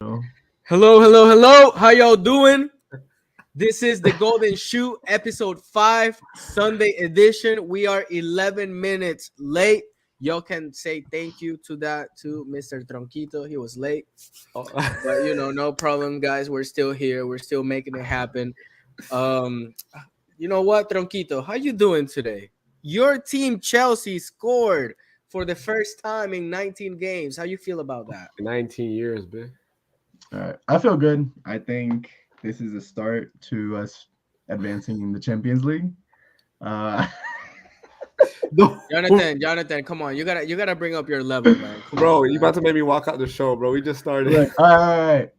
Hello, hello, hello. How y'all doing? This is the Golden Shoe, episode 5, Sunday edition. We are 11 minutes late. Y'all can say thank you to Mr. Tronquito. He was late. Oh. But no problem, guys. We're still here. We're still making it happen. Um, you know what, Tronquito? How you doing today? Your team Chelsea scored for the first time in 19 games. How you feel about that? 19 years, man. All right. I feel good. I think this is a start to us advancing in the Champions League. Uh, Jonathan, come on. You gotta bring up your level, man. Come Bro, on, you man. about to make me walk out the show, bro. We just started. Look, all right.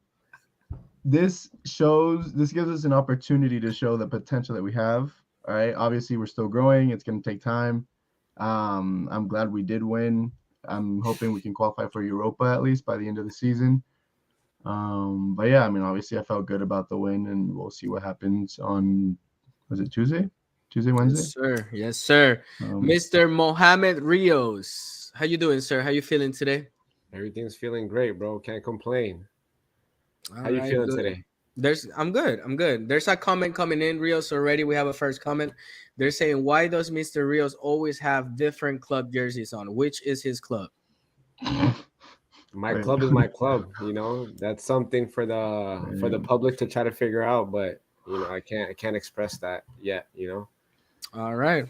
This gives us an opportunity to show the potential that we have. All right. Obviously, we're still growing. It's going to take time. I'm glad we did win. I'm hoping we can qualify for Europa at least by the end of the season. But yeah, I mean, obviously, I felt good about the win, and we'll see what happens on. Was it Tuesday? Wednesday? Yes, sir. Yes, sir. Mr. Mohamed Rios. How you doing, sir? How you feeling today? Everything's feeling great, bro. Can't complain. All How you right, feeling good. today? I'm good. There's a comment coming in, Rios, already. We have a first comment. They're saying, why does Mr. Rios always have different club jerseys on? Which is his club? My Wait. club is my club. That's something for the public to try to figure out, but I can't express that yet. All right.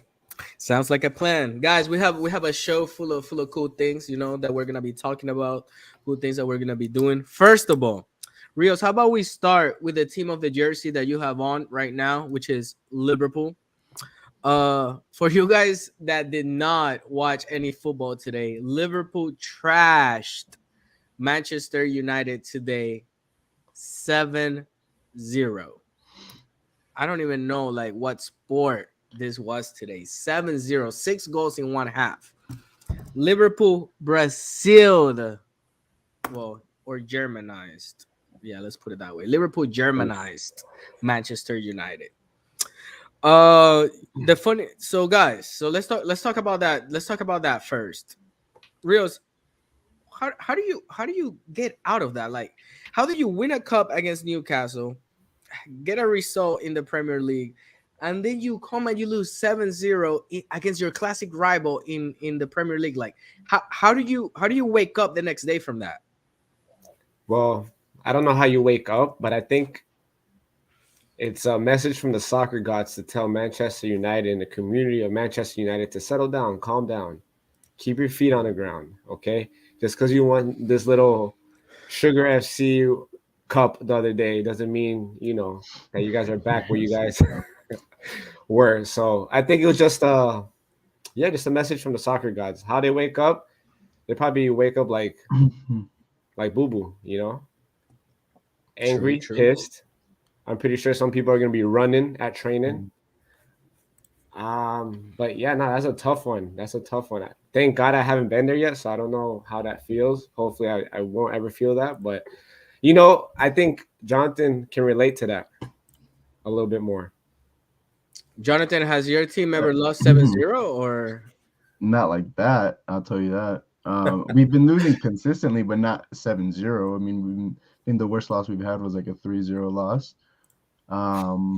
Sounds like a plan. Guys, we have a show full of cool things, that we're gonna be talking about, cool things that we're gonna be doing. First of all, Rios, how about we start with the team of the jersey that you have on right now, which is Liverpool. For you guys that did not watch any football today, Liverpool trashed Manchester United today 7-0. I don't even know what sport this was today. 7-0, 6 goals in one half. Liverpool Brazil, or Germanized. Yeah, let's put it that way. Liverpool Germanized Manchester United. So guys, let's talk about that. Let's talk about that first. Rios, how do you get out of that? How do you win a cup against Newcastle, get a result in the Premier League, and then you come and you lose 7-0 against your classic rival in the Premier League? How do you wake up the next day from that? Well, I don't know how you wake up, but I think it's a message from the soccer gods to tell Manchester United and the community of Manchester United to settle down, calm down, keep your feet on the ground, okay? Just because you won this little Sugar FC Cup the other day doesn't mean, that you guys are back where you guys were. So I think it was just just a message from the soccer gods. How they wake up, they probably wake up like Boo Boo, angry, True. pissed. I'm pretty sure some people are going to be running at training. But yeah, no, that's a tough one. Thank God I haven't been there yet, so I don't know how that feels. Hopefully I won't ever feel that. But, I think Jonathan can relate to that a little bit more. Jonathan, has your team ever lost 7-0 or? Not like that, I'll tell you that. We've been losing consistently, but not 7-0. I mean, I think the worst loss we've had was like a 3-0 loss.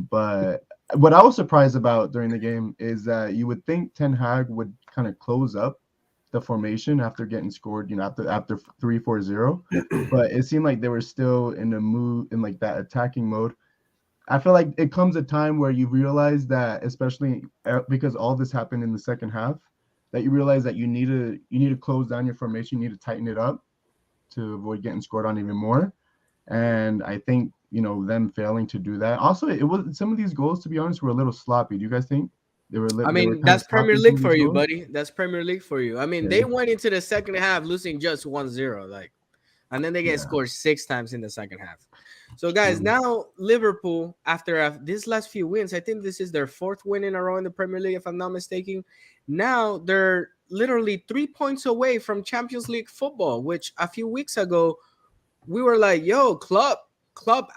But what I was surprised about during the game is that you would think Ten Hag would kind of close up the formation after getting scored, after 3-4-0. But it seemed like they were still in the mood, in like that attacking mode. I feel like it comes a time where you realize that, especially because all this happened in the second half, that you realize that you need to close down your formation, you need to tighten it up to avoid getting scored on even more. And I think, them failing to do that. Also, it was some of these goals, to be honest, were a little sloppy. Do you guys think they were? That's Premier League for you, buddy. That's Premier League for you. I mean, they went into the second half losing just 1-0, and then they get scored 6 times in the second half. So, guys, now Liverpool, after these last few wins, I think this is their 4th win in a row in the Premier League, if I'm not mistaken. Now they're literally 3 points away from Champions League football, which a few weeks ago we were like, "Yo, club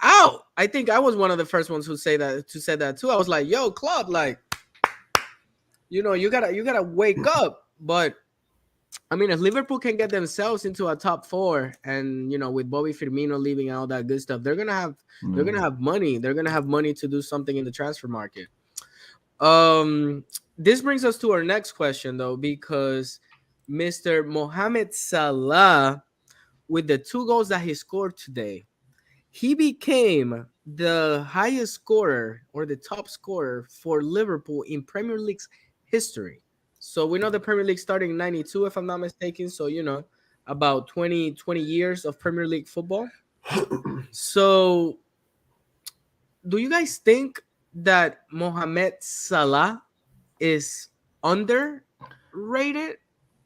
out." I think I was one of the first ones who said that too. I was like, "Yo, club, you gotta wake up." But I mean, if Liverpool can get themselves into a top four, and with Bobby Firmino leaving and all that good stuff, they're gonna have money. They're gonna have money to do something in the transfer market. This brings us to our next question, though, because Mr. Mohamed Salah, with the 2 goals that he scored today, he became the highest scorer or the top scorer for Liverpool in Premier League's history. So we know the Premier League started in 92, if I'm not mistaken. So, about 20 years of Premier League football. So do you guys think that Mohamed Salah is underrated?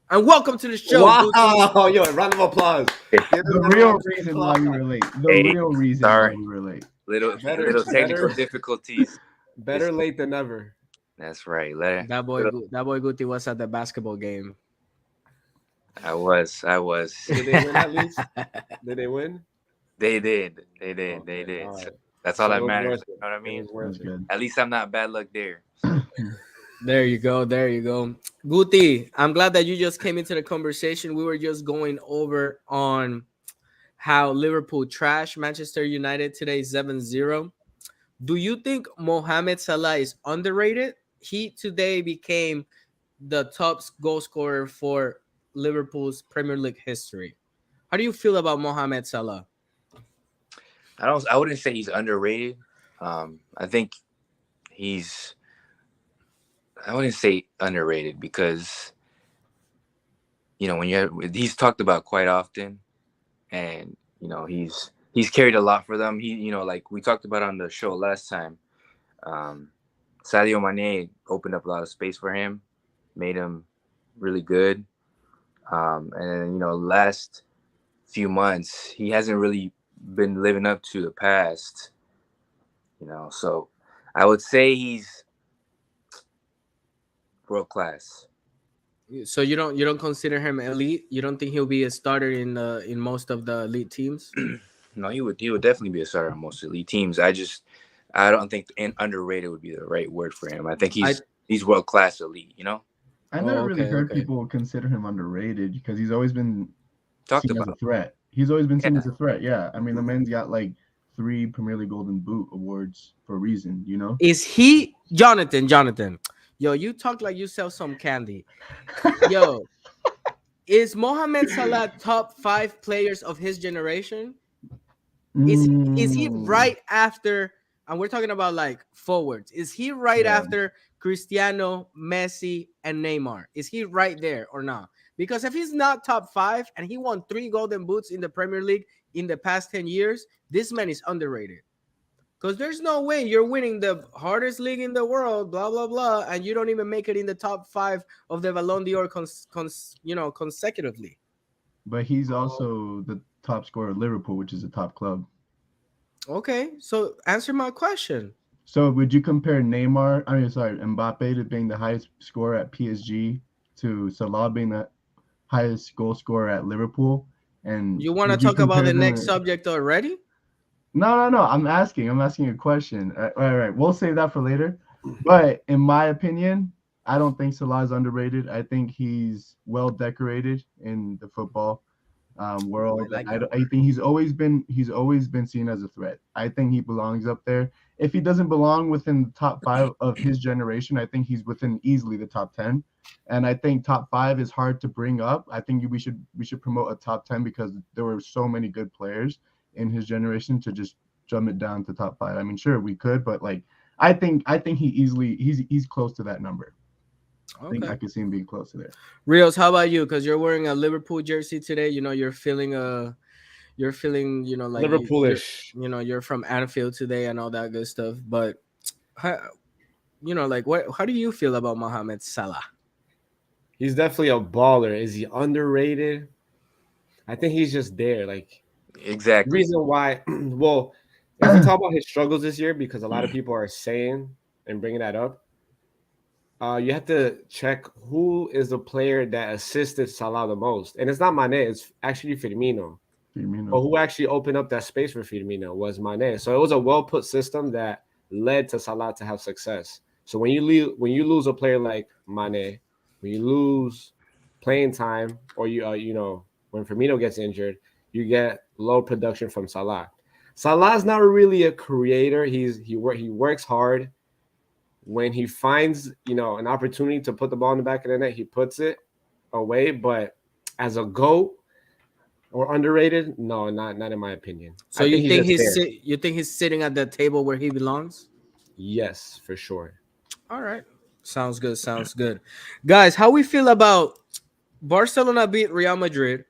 And welcome to the show. Wow, Guti. yo, round of applause. The real reason why we relate. The Hey, real reason sorry. why we relate. Little Better- technical better- difficulties. Better late than never. That's right. Let it. That boy Guti was at the basketball game. I was. Did they win at least? Did they win? They did. Okay, all So right. that's all So it that was matters. worth You it. know what I It mean? was worth That's it. good. At least I'm not bad luck there. There you go. Guti, I'm glad that you just came into the conversation. We were just going over on how Liverpool trashed Manchester United today 7-0. Do you think Mohamed Salah is underrated? He today became the top goal scorer for Liverpool's Premier League history. How do you feel about Mohamed Salah? I wouldn't say he's underrated. I think he's. I wouldn't say underrated because when he's talked about quite often, and he's carried a lot for them. He like we talked about on the show last time. Sadio Mane opened up a lot of space for him, made him really good. And then last few months he hasn't really been living up to the past. So I would say he's world class. So you don't consider him elite? You don't think he'll be a starter in most of the elite teams? No, he would definitely be a starter on most elite teams. I don't think underrated would be the right word for him. I think he's world class elite. I never really okay, heard okay. people consider him underrated because he's always been Talked seen as a about. threat. He's always been seen Yeah. as a threat. Yeah, I mean the man's got like 3 Premier League Golden Boot awards for a reason. You know. Is he Jonathan? Yo, you talk like you sell some candy. Yo, is Mohamed Salah top 5 players of his generation? Is he right after? And we're talking about like forwards. Is he right Yeah. after Cristiano, Messi, and Neymar? Is he right there or not? Because if he's not top 5 and he won 3 Golden Boots in the Premier League in the past 10 years, this man is underrated. Because there's no way you're winning the hardest league in the world, blah blah blah, and you don't even make it in the top 5 of the Ballon d'Or consecutively. But he's also the top scorer of Liverpool, which is a top club. Okay, so answer my question. So would you compare Mbappe to being the highest scorer at PSG to Salah being the highest goal scorer at Liverpool? And You want to would you talk about compare the next them- subject already? No. I'm asking a question. All right. We'll save that for later. But in my opinion, I don't think Salah is underrated. I think he's well decorated in the football world. I like I that think he's always been seen as a threat. I think he belongs up there. If he doesn't belong within the top 5 of his generation, I think he's within easily the top 10. And I think top 5 is hard to bring up. I think we should promote a top 10 because there were so many good players in his generation to just jump it down to top 5. I mean, sure we could, but like I think he's close to that number. I think I could see him being close to there. Rios, how about you? Because you're wearing a Liverpool jersey today. You're feeling like Liverpoolish. you're from Anfield today and all that good stuff. But how do you feel about Mohamed Salah? He's definitely a baller. Is he underrated? I think he's just there. Like the Exactly. reason why, well, if we talk about his struggles this year, because a lot of people are saying and bringing that up, you have to check who is the player that assisted Salah the most. And it's not Mane, it's actually Firmino. But who actually opened up that space for Firmino was Mane. So it was a well-put system that led to Salah to have success. So when you lose a player like Mane, when you lose playing time, or when Firmino gets injured, you get low production from Salah. Salah's not really a creator. He works hard. When he finds an opportunity to put the ball in the back of the net, he puts it away. But as a GOAT or underrated, no, not in my opinion. So I think you think he's sitting at the table where he belongs? Yes, for sure. All right. Sounds good. Sounds good. Guys, how we feel about Barcelona beat Real Madrid,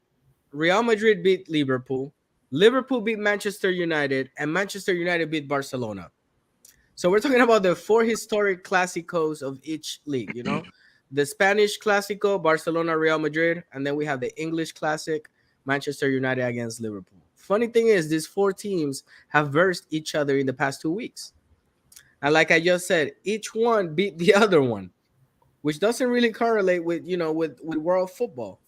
Real Madrid beat Liverpool, Liverpool beat Manchester United, and Manchester United beat Barcelona. So we're talking about the four historic clásicos of each league, the Spanish Clásico, Barcelona, Real Madrid, and then we have the English Classic, Manchester United against Liverpool. Funny thing is, these four teams have versed each other in the past 2 weeks. And like I just said, each one beat the other one, which doesn't really correlate with with world football.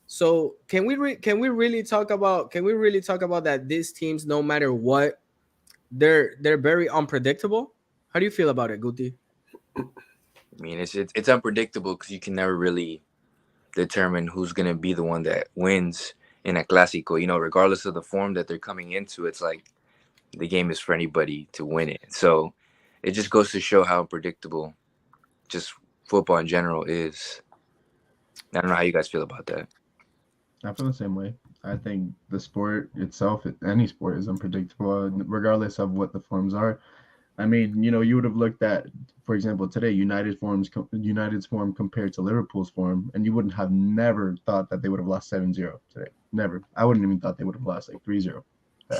So can we really talk about that these teams, no matter what, they're very unpredictable? How do you feel about it, Guti? I mean, it's unpredictable because you can never really determine who's gonna be the one that wins in a Clásico. Regardless of the form that they're coming into, it's like the game is for anybody to win it. So it just goes to show how unpredictable just football in general is. I don't know how you guys feel about that. I feel the same way. I think the sport itself, any sport, is unpredictable, regardless of what the forms are. I mean, you would have looked at, for example, today, United's form compared to Liverpool's form, and you wouldn't have never thought that they would have lost 7-0 today. Never. I wouldn't even thought they would have lost like 3-0.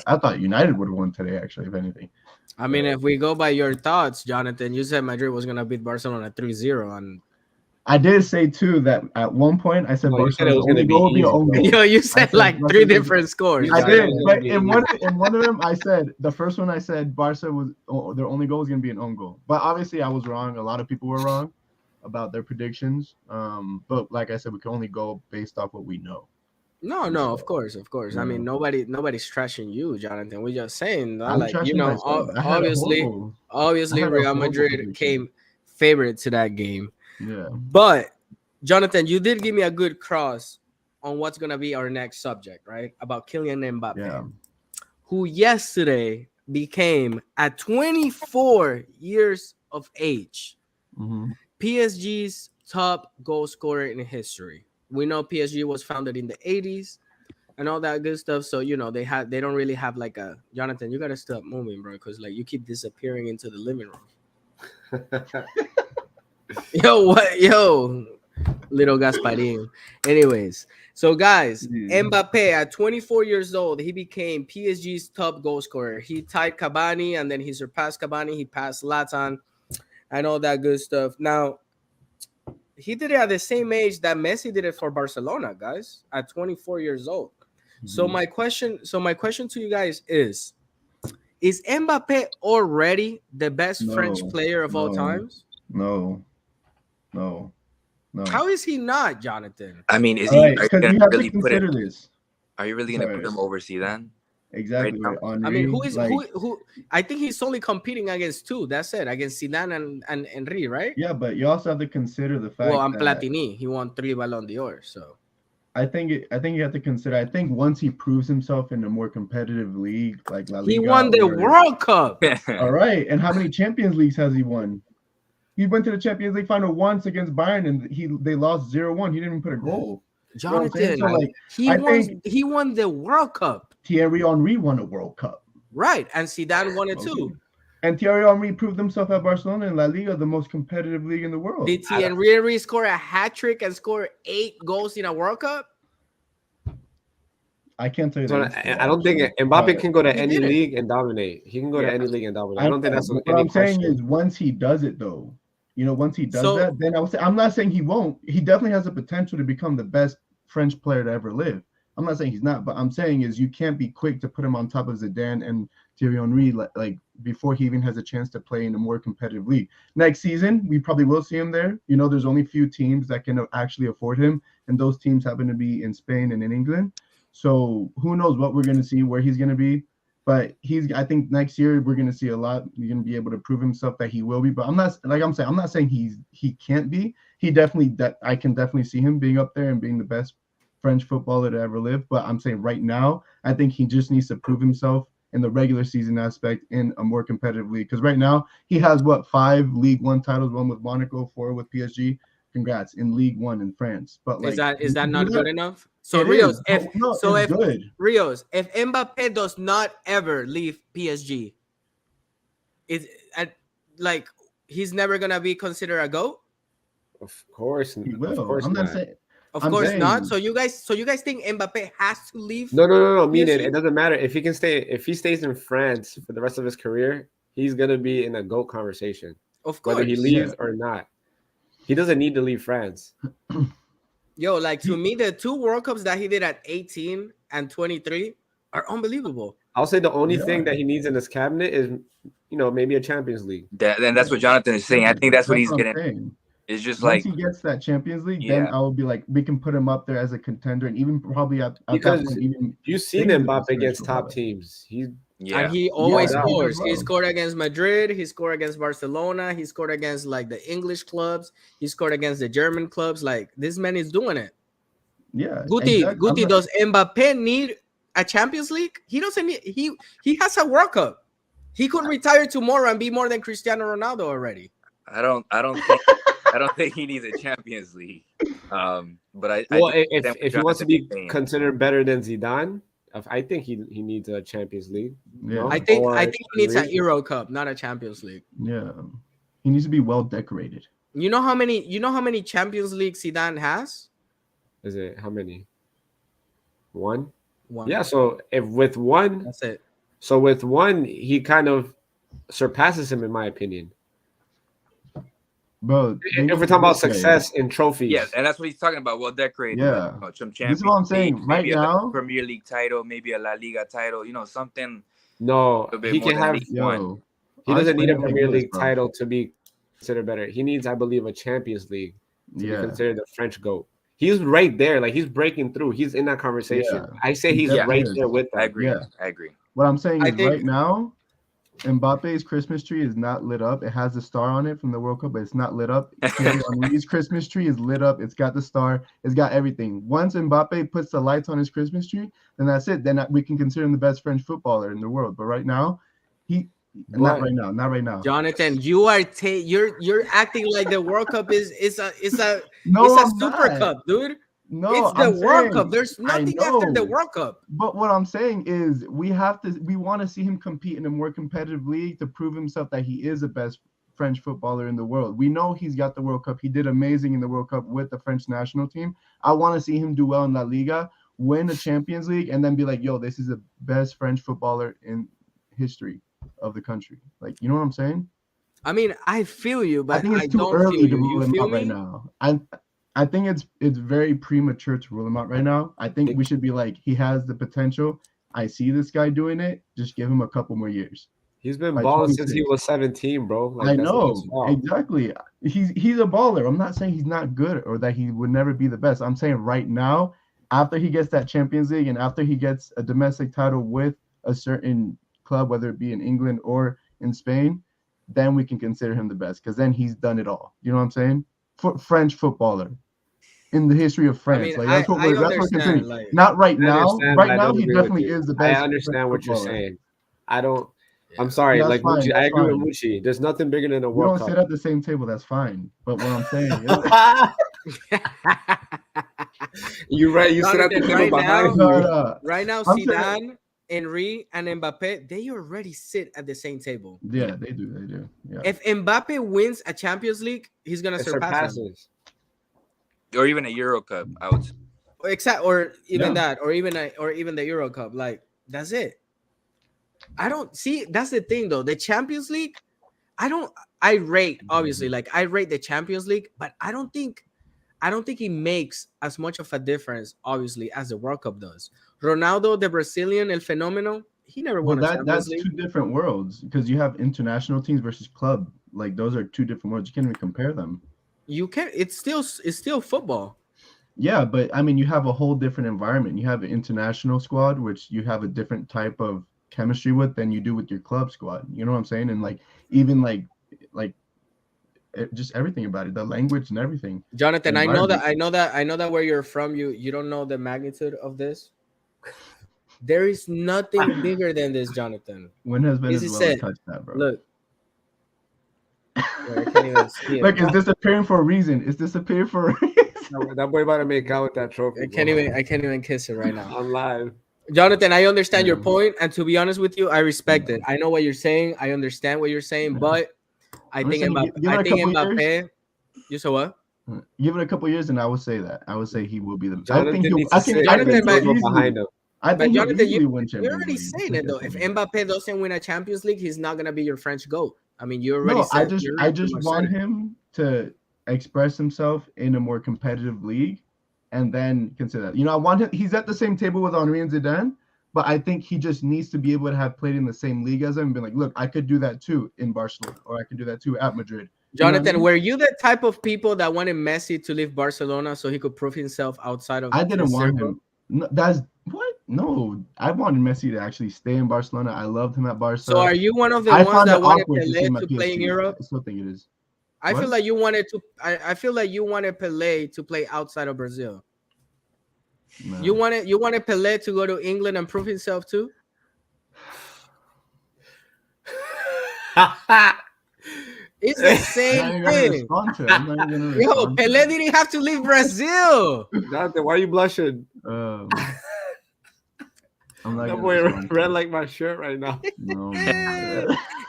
I thought United would have won today, actually, if anything. I mean, if we go by your thoughts, Jonathan, you said Madrid was going to beat Barcelona 3-0. And I did say, too, that at one point I said Barcelona's only goal would be an own goal. Yo, you said like three different scores. I did, but in one of them, I said, the first one I said Barca their only goal was going to be an own goal. But obviously I was wrong. A lot of people were wrong about their predictions. But like I said, we can only go based off what we know. No, of course. I mean, nobody's trashing you, Jonathan. We're just saying, obviously, Real Madrid came favorite to that game. Yeah. But Jonathan, you did give me a good cross on what's gonna be our next subject, right? About Kylian Mbappe, who yesterday became, at 24 years of age, PSG's top goal scorer in history. We know PSG was founded in the 80s and all that good stuff. So, they don't really have like a, Jonathan, you got to stop moving, bro. Cause like you keep disappearing into the living room. Yo, little Gasparin. Anyways, so guys, Mbappe at 24 years old, he became PSG's top goal scorer. He tied Cavani, and then he surpassed Cavani. He passed Zlatan and all that good stuff. Now, he did it at the same age that Messi did it for Barcelona, guys, at 24 years old. So my question to you guys is Mbappe already the best French player of all times? No. How is he not, Jonathan? I mean, is he? Are Because you have to consider this. Are you really going to put him over Zidane? Exactly. Right, Henry, I mean, who? I think he's only competing against two. That's it, against Zidane and Henry, right? Yeah, but you also have to consider the fact. Well, and Platini, he won 3 Ballon d'Or. So I think you have to consider. I think once he proves himself in a more competitive league like La Liga, he won the World Cup. All right, and how many Champions Leagues has he won? He went to the Champions League final once against Bayern, and they lost 0-1. He didn't even put a goal. Jonathan, he won the World Cup. Thierry Henry won a World Cup. Right, and Zidane won it too. And Thierry Henry proved himself at Barcelona and La Liga, the most competitive league in the world. Did Thierry Henry score a hat-trick and score 8 goals in a World Cup? I can't tell you that. I don't think Mbappe can go to any league and dominate. He can go to any league and dominate. I don't think that's what I'm saying is once he does it, though, once he does that, then I would say, I'm not saying he won't. He definitely has the potential to become the best French player to ever live. I'm not saying he's not, but I'm saying is you can't be quick to put him on top of Zidane and Thierry Henry like before he even has a chance to play in a more competitive league. Next season, we probably will see him there. There's only few teams that can actually afford him, and those teams happen to be in Spain and in England. So who knows what we're going to see, where he's going to be. But I think next year we're gonna see a lot. You're gonna be able to prove himself that he will be. But I'm not saying he can't be. He definitely I can definitely see him being up there and being the best French footballer to ever live. But I'm saying right now, I think he just needs to prove himself in the regular season aspect in a more competitive league. Because right now he has 5 League 1 titles, one with Monaco, 4 with PSG. Congrats in League 1 in France. But Is like, that not good enough? So it Rios, is. if No, so, it's if good. Rios, if Mbappe does not ever leave PSG, is like he's never gonna be considered a GOAT? Of course, He of will. course I'm not not. saying. Of I'm course not. saying. So you guys think Mbappe has to leave No. Meaning PSG? it doesn't matter if he can stay. If he stays in France for the rest of his career, he's gonna be in a GOAT conversation, Of whether he course. Yeah. leaves or not. He doesn't need to leave France. Yo, like to He, me, the 2 World Cups that he did at 18 and 23 are unbelievable. I'll say the only thing yeah. that he needs in his cabinet is, maybe a Champions League. And that's Yeah. what Jonathan is saying. I think Exactly. that's what That's he's what I'm getting. saying. It's just Once like, he gets that Champions League, then yeah, I will be like, we can put him up there as a contender, and even probably at that Because point, even you've say seen he's the Mbappe best French against top footballer. teams. He's And yeah. he balled always Yeah, he out. does scores. He well. scored against Madrid. He scored against Barcelona. He scored against like the English clubs. He scored against the German clubs. Like this man is doing it. Yeah, Guti, exactly. Guti, does Mbappe need a Champions League? He doesn't need. He has a World Cup. He could retire tomorrow and be more than Cristiano Ronaldo already. I don't think he needs a Champions League. But I Well, do if understand what if he wants to Jonathan is be saying. considered better than Zidane, I think he needs a Champions League. Yeah. I No, think or I think he needs an Henry. Euro Cup, not a Champions League. Yeah, he needs to be well decorated. You know how many Champions League Zidane has? Is it how many? One. One. Yeah. So if with one, That's it. he kind of surpasses him in my opinion. Bro, think If of we're it talking about this way. success in trophies, Yeah, and that's what he's talking about. Well decorated, like, Yeah, some this is Champions what I'm League, saying. Right maybe a now, Premier League title, maybe a La Liga title. Something no, a little bit he more can than have. League One. yo, He I'll doesn't need explain a it like Premier this, League bro. title to be considered better. He needs, I believe, a Champions League to be Yeah, considered the French GOAT. He's right there, like he's breaking through. He's in that conversation. yeah, I say he he's Yeah, right definitely there is. with I them. agree. Yeah, I agree. what I'm saying I is think right now, Mbappe's Christmas tree is not lit up. It has a star on it from the World Cup, but it's not lit up. Thierry Henry's Christmas tree is lit up. It's got the star. It's got everything. Once Mbappe puts the lights on his Christmas tree, then that's it. Then we can consider him the best French footballer in the world. But right now, not But right now. Not right now. Jonathan, you're acting like the World Cup is No, a I'm Super not. Cup, dude. No, It's the I'm World saying Cup. There's I nothing after the know. World Cup. But what I'm saying is we want to see him compete in a more competitive league to prove himself that he is the best French footballer in the world. We know he's got the World Cup. He did amazing in the World Cup with the French national team. I want to see him do well in La Liga, win a Champions League, and then be like, yo, this is the best French footballer in history of the country. Like, you know what I'm saying? I mean, I feel you, I but think I it's too don't feel early to you. rule You him feel out right me? now. I think it's very premature to rule him out right now. I think we should be like, he has the potential. I see this guy doing it. Just give him a couple more years. he's been By balling since he 26. was 17, bro. Like I that's not his know fault. exactly. He's a baller. I'm not saying he's not good or that he would never be the best. I'm saying right now, after he gets that Champions League and after he gets a domestic title with a certain club, whether it be in England or in Spain, then we can consider him the best because then he's done it all. You know what I'm saying? French footballer in the history of I France. mean, Like I that's what we're understand. considering. Like, Not right I now. understand, but Right I now, don't he agree with definitely you. is the I best French understand what you're footballer. saying. I don't. yeah. I'm sorry. That's Like fine. Mucci, I That's agree with fine. Mucci. There's nothing bigger than a We World don't Cup. sit at the same table. That's fine. But what I'm saying is, You're right. You sit at the Jonathan, table behind you. right now, I'm saying, Zidane, Henry, and Mbappe, they already sit at the same table. yeah, they do. They do. Yeah. If Mbappe wins a Champions League, he's gonna It surpass him. surpasses. Or even a Euro Cup, I would say. Or even Yeah. that, or even the Euro Cup. Like that's it. I don't see. That's the thing, though. The Champions League, I rate obviously, like I rate the Champions League, but I don't think it makes as much of a difference, obviously, as the World Cup does. Ronaldo, the Brazilian, El Fenomeno, he never Well, won a Champions that's League. two different worlds because you have international teams versus club. Like those are two different worlds. You can't even compare them. You can't. It's still football. Yeah, but I mean, you have a whole different environment. You have an international squad, which you have a different type of chemistry with than you do with your club squad. You know what I'm saying? And like even like just everything about it, the language and everything. Jonathan, I know that where you're from, you don't know the magnitude of this. There is nothing bigger than this, Jonathan. When has This is Venezuela it. touched that, bro? Look. Wait, I can't even see it. Look, is this appearing for a reason? Is this appearing for a reason? That boy about to make out with that trophy. I can't even kiss it right now. On live. Jonathan, I understand your point, and to be honest with you, I respect it. I know what you're saying. I understand what you're saying, but I think Mbappe. You said what? Give it a couple years, and I would say that. I would say he will be the. Jonathan behind him. I think Jonathan, you're already saying it though. If Mbappe doesn't win a Champions League, he's not gonna be your French GOAT. I mean, you already said. I just want him to express himself in a more competitive league, and then consider that. You know, I want him. He's at the same table with Henry and Zidane, but I think he just needs to be able to have played in the same league as him and be like, look, I could do that too in Barcelona, or I could do that too at Madrid. Jonathan, you know were you the type of people that wanted Messi to leave Barcelona so he could prove himself outside of? I didn't want him. No, that's what? No, I wanted Messi to actually stay in Barcelona. I loved him at Barca. So are you one of the ones that wanted Pelé to play in Europe? I still think it is. I feel like you wanted to. I feel like you wanted Pelé to play outside of Brazil. No. You wanted Pelé to go to England and prove himself too. It's the same thing. Yo, Pelé didn't have to leave Brazil. Jonathan, why are you blushing? I'm not that boy red like my shirt right now. No,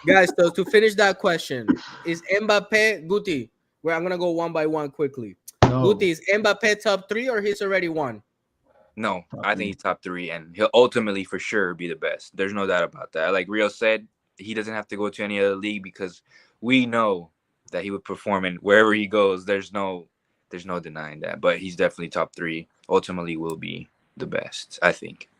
guys, so to finish that question, is Mbappe Guti? Well, I'm gonna go one by one quickly. No. Guti, is Mbappe top 3 or he's already won? No, I think he's top 3, and he'll ultimately for sure be the best. There's no doubt about that. Like Rio said, he doesn't have to go to any other league because we know that he would perform in wherever he goes. There's no denying that. But he's definitely top 3. Ultimately, will be the best, I think.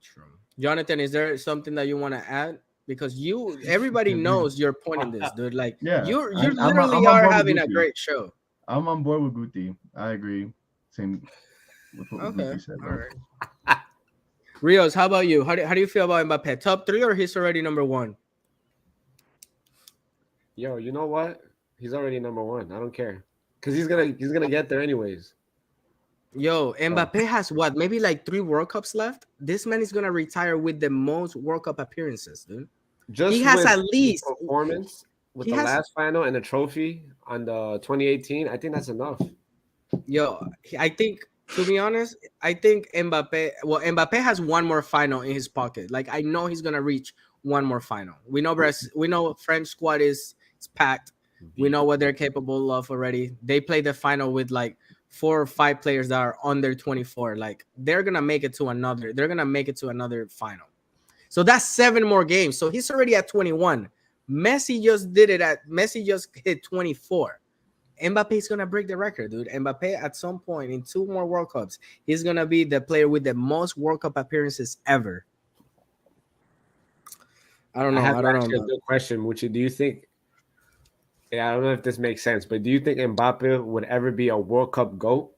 True. Jonathan, is there something that you want to add? Because everybody knows your point in this, dude. Like, you literally are having a great show. I'm on board with Guti. I agree. Same with what Guti said. All right. Rios, how about you? How do you feel about Mbappe? Top 3 or he's already number 1? Yo, you know what? He's already number 1. I don't care, because he's gonna get there anyways. Yo, Mbappe has what? Maybe like 3 World Cups left. This man is gonna retire with the most World Cup appearances, dude. He has at least performance with the last final and a trophy on the 2018. I think that's enough. Yo, I think, to be honest, I think Mbappe has one more final in his pocket. Like, I know he's gonna reach one more final. We know French squad is packed. We know what they're capable of already. They play the final with like 4 or 5 players that are under 24. Like, they're gonna make it to another final. So that's 7 more games. So he's already at 21. Messi just hit 24. Mbappe is gonna break the record, dude. Mbappe at some point in 2 more World Cups, he's gonna be the player with the most World Cup appearances ever. I don't know. I don't know. A good question, Muchi. Do you think? Yeah, I don't know if this makes sense, but do you think Mbappe would ever be a World Cup GOAT?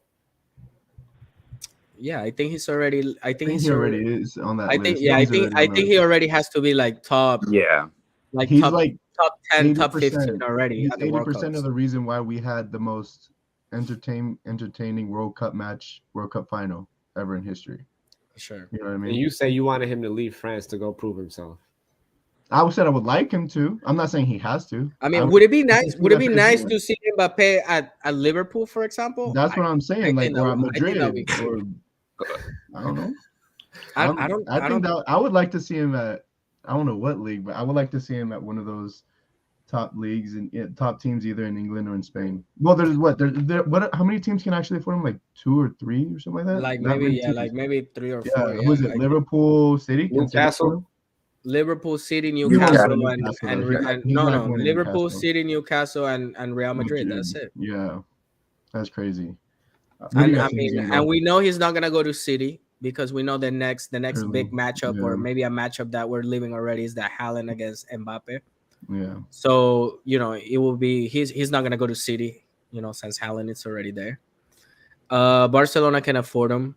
Yeah, I think he's already. I think he already is on that. I think. Yeah, I think he already has to be like top. Yeah, like he's top, like top 10, top 15 already. He's 80% of the reason why we had the most entertaining World Cup final ever in history. Sure. You know what I mean? And you say you wanted him to leave France to go prove himself. I said I would like him to. I'm not saying he has to. I mean, would it be nice? Would it be nice to see Mbappe at Liverpool, for example? That's what I'm saying. Like, or at Madrid, or I don't know. I would like to see him at. I don't know what league, but I would like to see him at one of those top leagues and top teams, either in England or in Spain. Well, there's what? How many teams can actually afford him? Like 2 or 3 or something like that. Like maybe 3 or 4. Yeah. Who is it? Liverpool, City, Newcastle. Liverpool, City, Newcastle, Liverpool, City, Newcastle, and Real Madrid. That's it. Yeah, that's crazy. And we know he's not gonna go to City because we know the next big matchup, or maybe a matchup that we're living already, is that Haaland against Mbappe. Yeah. So it will be he's not gonna go to City, since Haaland is already there. Barcelona can afford him.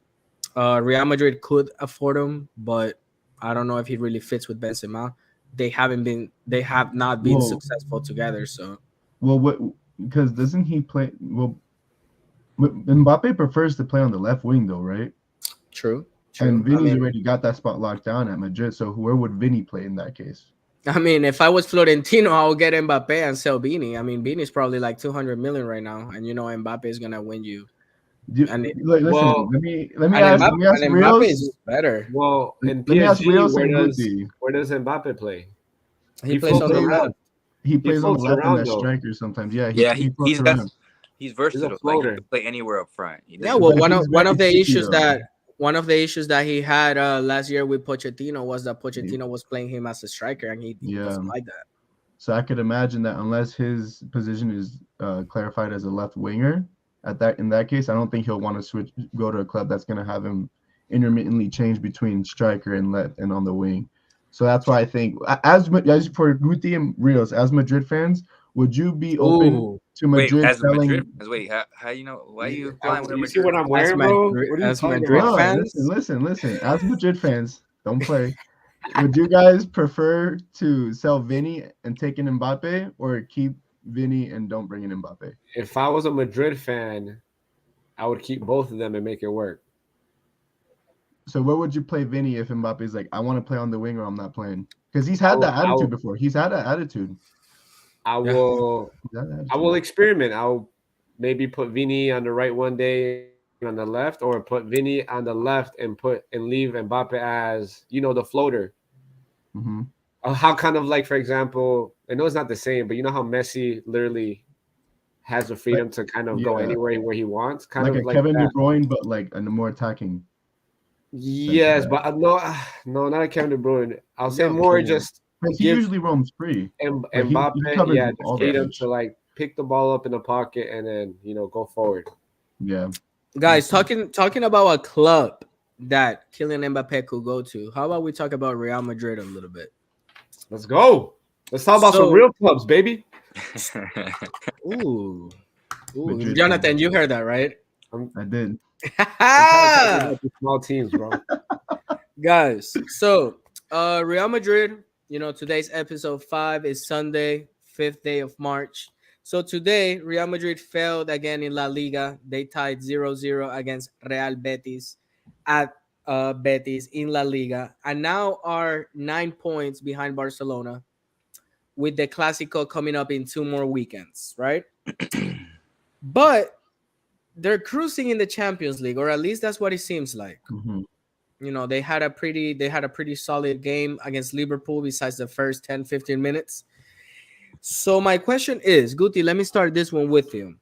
Real Madrid could afford him, but I don't know if he really fits with Benzema. They have not been Well, successful together. So what? Because doesn't he play? Well, Mbappe prefers to play on the left wing, though, right? true, And true. Vinny's already got that spot locked down at Madrid. So where would Vinny play in that case? I mean, if I was Florentino, I would get Mbappe and sell Beanie. I mean, Beanie's probably like 200 million right now, and you know Mbappe is gonna win you. And Listen, Well, let me and ask Mbappe, let me ask and Mbappe is Rios. just better. well, in Let me ask PSG, Rios and Guti. where does Mbappe play? He He plays He floats on the plays left. around. he He plays on the floats left and around that though. striker sometimes. Yeah, Yeah, he floats he's got around. he's He's a versatile. Like he floater. can play anywhere up front. He Yeah, doesn't. well, But he's one very of the tricky issues though. that he had last year with Pochettino was that Yeah. Pochettino was playing him as a striker, and he Yeah. doesn't like that. So I could imagine that unless his position is clarified as a left winger, in that case, I don't think he'll want to go to a club that's going to have him intermittently change between striker and left and on the wing. So that's why I think as for Guti and Rios, as Madrid fans, would you be open Ooh, to Wait, Madrid as a Madrid, selling? wait, how you know? Why are you implying we're You see what Madrid? I'm wearing, bro? What are you as talking Madrid about? No, fans, listen. As Madrid fans, don't play. Would you guys prefer to sell Vinny and take in Mbappe, or keep Vinny and don't bring in Mbappe? If I was a Madrid fan, I would keep both of them and make it work. So where would you play Vinny if Mbappe's like, I want to play on the wing or I'm not playing? Because he's had that I attitude will, before. He's had that attitude. I yeah. will, He's had that I will attitude. experiment. I'll maybe put Vini on the right one day on the left, or put Vini on the left and leave Mbappe as the floater. Mm-hmm. How kind of like, for example, I know it's not the same, but you know how Messi literally has the Like, freedom to kind of go yeah, anywhere where he wants, kind like of a like Kevin De that. Bruyne, but like a more attacking center Yes, back. but no, no, not a Kevin De Bruyne. I'll say Yo, more just Because he give usually roams free. Like he Mbappe, covers yeah, the all the yeah. freedom to pitch. like pick the ball up in the pocket and then go forward. Yeah. Guys, talking about a club that Kylian Mbappe could go to. How about we talk about Real Madrid a little bit? Let's go. Let's talk about some So, real clubs, baby. ooh, Madrid Jonathan, fan. you heard that, right? I did. I'm tired of talking about these small teams, bro. Guys, so Real Madrid, today's episode 5 is Sunday, 5th day of March. So today, Real Madrid failed again in La Liga. They tied 0-0 against Real Betis at Betis in La Liga, and now are 9 points behind Barcelona, with the Clásico coming up in 2 more weekends, right? But they're cruising in the Champions League, or at least that's what it seems like. Mm-hmm. They had a pretty solid game against Liverpool besides the first 10-15 minutes. So my question is, Guti, let me start this one with you.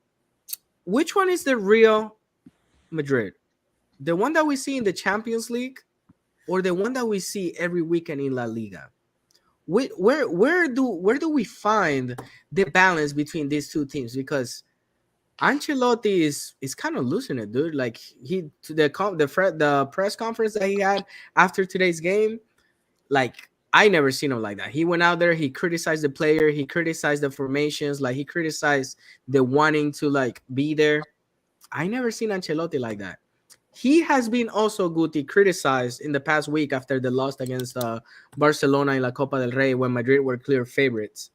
Which one is the real Madrid? The one that we see in the Champions League, or the one that we see every weekend in La Liga? Where do we find the balance between these two teams? Because Ancelotti is kind of losing it, dude. Like the press conference that he had after today's game, like I never seen him like that. He went out there, he criticized the player, he criticized the formations, like he criticized the wanting to like be there. I never seen Ancelotti like that. He has been also Guti criticized in the past week after the loss against Barcelona in La Copa del Rey when Madrid were clear favorites,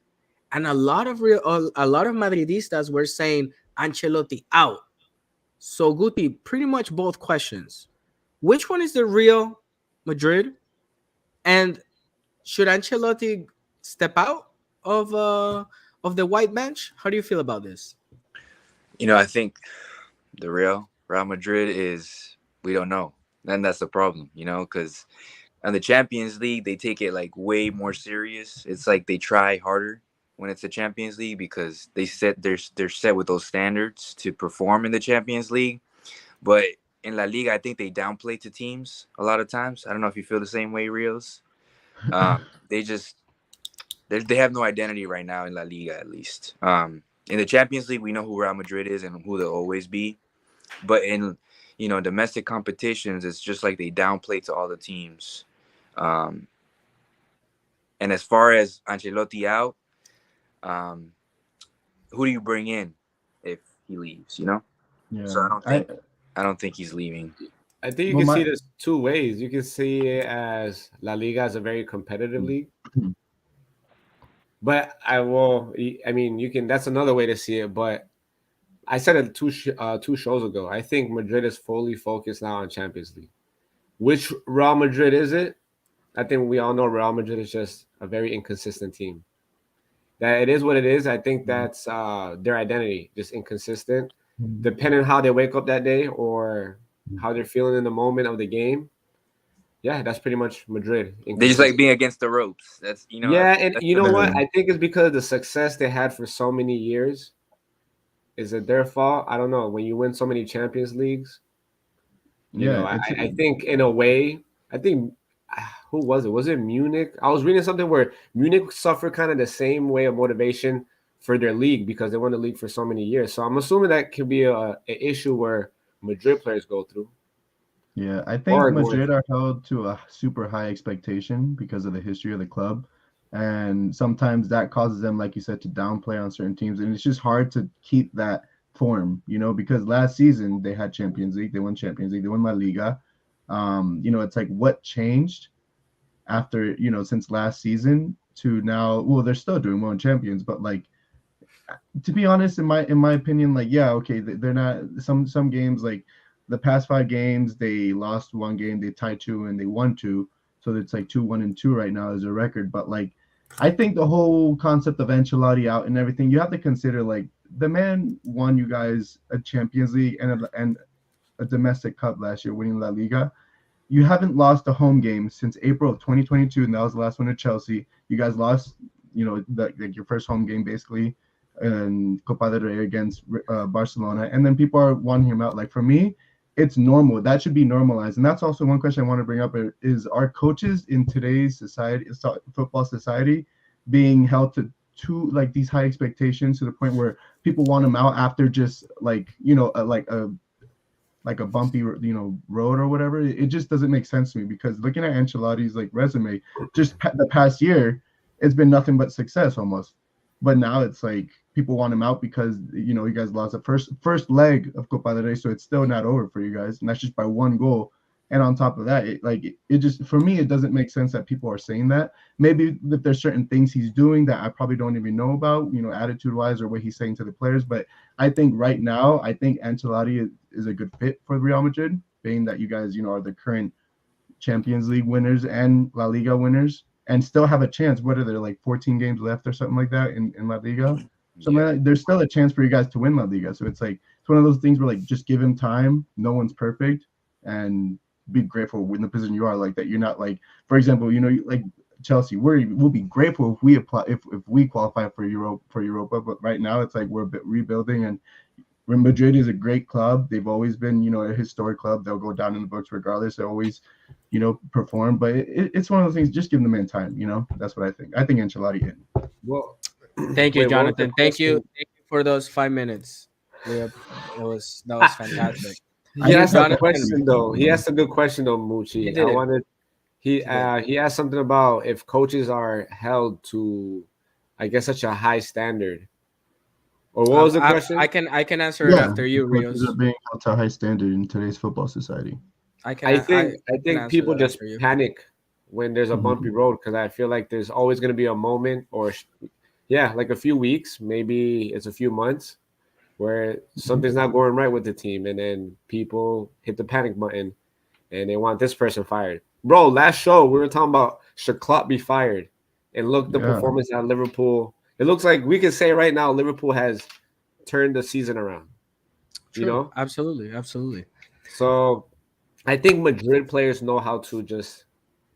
and a lot of Madridistas were saying Ancelotti out. So Guti, pretty much both questions. Which one is the real Madrid, and should Ancelotti step out of the white bench? How do you feel about this? I think the Real Madrid is we don't know, and that's the problem. Because on the Champions League they take it like way more serious. It's like they try harder when it's the Champions League because they're set with those standards to perform in the Champions League. But in La Liga, I think they downplay to teams a lot of times. I don't know if you feel the same way, Rios. They just they have no identity right now in La Liga, at least. In the Champions League, we know who Real Madrid is and who they'll always be. But in domestic competitions, it's just like they downplay to all the teams. Um, and as far as Ancelotti out, um, who do you bring in if he leaves? Yeah. So I don't think he's leaving. I think you Well, can my see this two ways. You can see it as La Liga as a very competitive league, but I mean, you can. That's another way to see it. But I said it two shows ago. I think Madrid is fully focused now on Champions League. Which Real Madrid is it? I think we all know Real Madrid is just a very inconsistent team. That it is what it is. I think that's their identity, just inconsistent. Depending how they wake up that day or how they're feeling in the moment of the game. Yeah, that's pretty much Madrid. They just like Inconsistent. being against the ropes. That's Yeah, and that's you the know Madrid. what? I think it's because of the success they had for so many years. Is it their fault? I don't know. When you win so many Champions Leagues, yeah, I think in a way, I think who was it? Was it Munich? I was reading something where Munich suffered kind of the same way of motivation for their league because they won the league for so many years. So I'm assuming that could be a issue where Madrid players go through yeah. I think or going Madrid through. are held to a super high expectation because of the history of the club, and sometimes that causes them, like you said, to downplay on certain teams, and it's just hard to keep that form, because last season they had Champions League, they won Champions League, they won La Liga. It's like what changed after since last season to now. Well, they're still doing well in champions, but like, to be honest, in my opinion, like, yeah, okay, they're not some games, like the past 5 games they lost one game, they tied two, and they won two, so it's like 2-1-2 right now as a record. But like, I think the whole concept of Ancelotti out and everything, you have to consider, like, the man won you guys a Champions League and a domestic cup last year, winning La Liga. You haven't lost a home game since April of 2022, and that was the last one to Chelsea. You guys lost, like your first home game basically, in Copa del Rey against Barcelona, and then people are wanting him out. Like, for me, it's normal. That should be normalized, and that's also one question I want to bring up: is are coaches in today's society, football society, being held to like these high expectations to the point where people want them out after just like like a bumpy road or whatever. It just doesn't make sense to me, because looking at Ancelotti's like resume, just the past year, it's been nothing but success almost. But now it's like people want him out because you guys lost the first leg of Copa del Rey, so it's still not over for you guys, and that's just by one goal. And on top of that, it just, for me, it doesn't make sense that people are saying that. Maybe if there's certain things he's doing that I probably don't even know about, attitude wise, or what he's saying to the players. But I think right now, I think Ancelotti is a good fit for Real Madrid, being that you guys, are the current Champions League winners and La Liga winners, and still have a chance. What are there, like 14 games left or something like that in La Liga? Something Yeah. like that. There's still a chance for you guys to win La Liga. So it's like, it's one of those things where, like, just give him time. No one's perfect, and be grateful in the position you are. Like that, you're not like, for example, like Chelsea, we'll be grateful if we apply if we qualify for Europa. But right now, it's like we're a bit rebuilding, and Madrid is a great club. They've always been, a historic club. They'll go down in the books regardless. They always, perform. But it's one of those things. Just give the man time. That's what I think. I think Ancelotti in. Well, Thank you, wait, what was the Jonathan. Thank you. question? Thank you for those 5 minutes. That was fantastic. I He did asked a have a Jonathan, question though. He asked a good question though, he Mucci. did I it. wanted He did. he asked something about if coaches are held to, I guess, such a high standard. Or what was the I, question? I can answer it Yeah, after you, coaches are Rios. being held to a high standard in today's football society. I I can think answer people that just after you. panic when there's a bumpy road because I feel like there's always going to be a moment yeah, like a few weeks, maybe it's a few months where something's not going right with the team, and then people hit the panic button and they want this person fired. Bro, last show we were talking about should Klopp be fired, and look the Yeah, performance at Liverpool. It looks like we can say right now Liverpool has turned the season around. You True. know, Absolutely. Absolutely. so I think Madrid players know how to just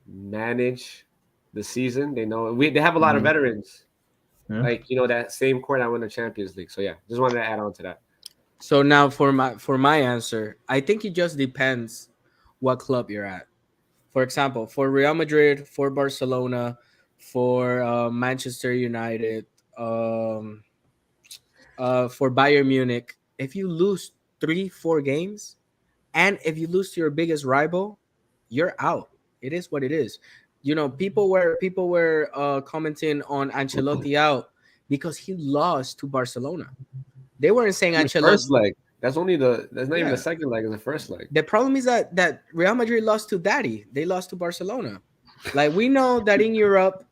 manage the season. They know they have a lot of veterans, yeah. like that same core that won the Champions League. So yeah, just wanted to add on to that. So now for my answer, I think it just depends what club you're at. For example, for Real Madrid, for Barcelona, for Manchester United, um, for Bayern Munich, if you lose 3, 4 games, and if you lose to your biggest rival, you're out. It is what it is. People were commenting on Ancelotti out because he lost to Barcelona. They weren't saying The first Ancelotti. leg. That's only that's not even Yeah. the second leg, it's the first leg. The problem is that Real Madrid lost to Daddy. They lost to Barcelona. Like we know that in Europe,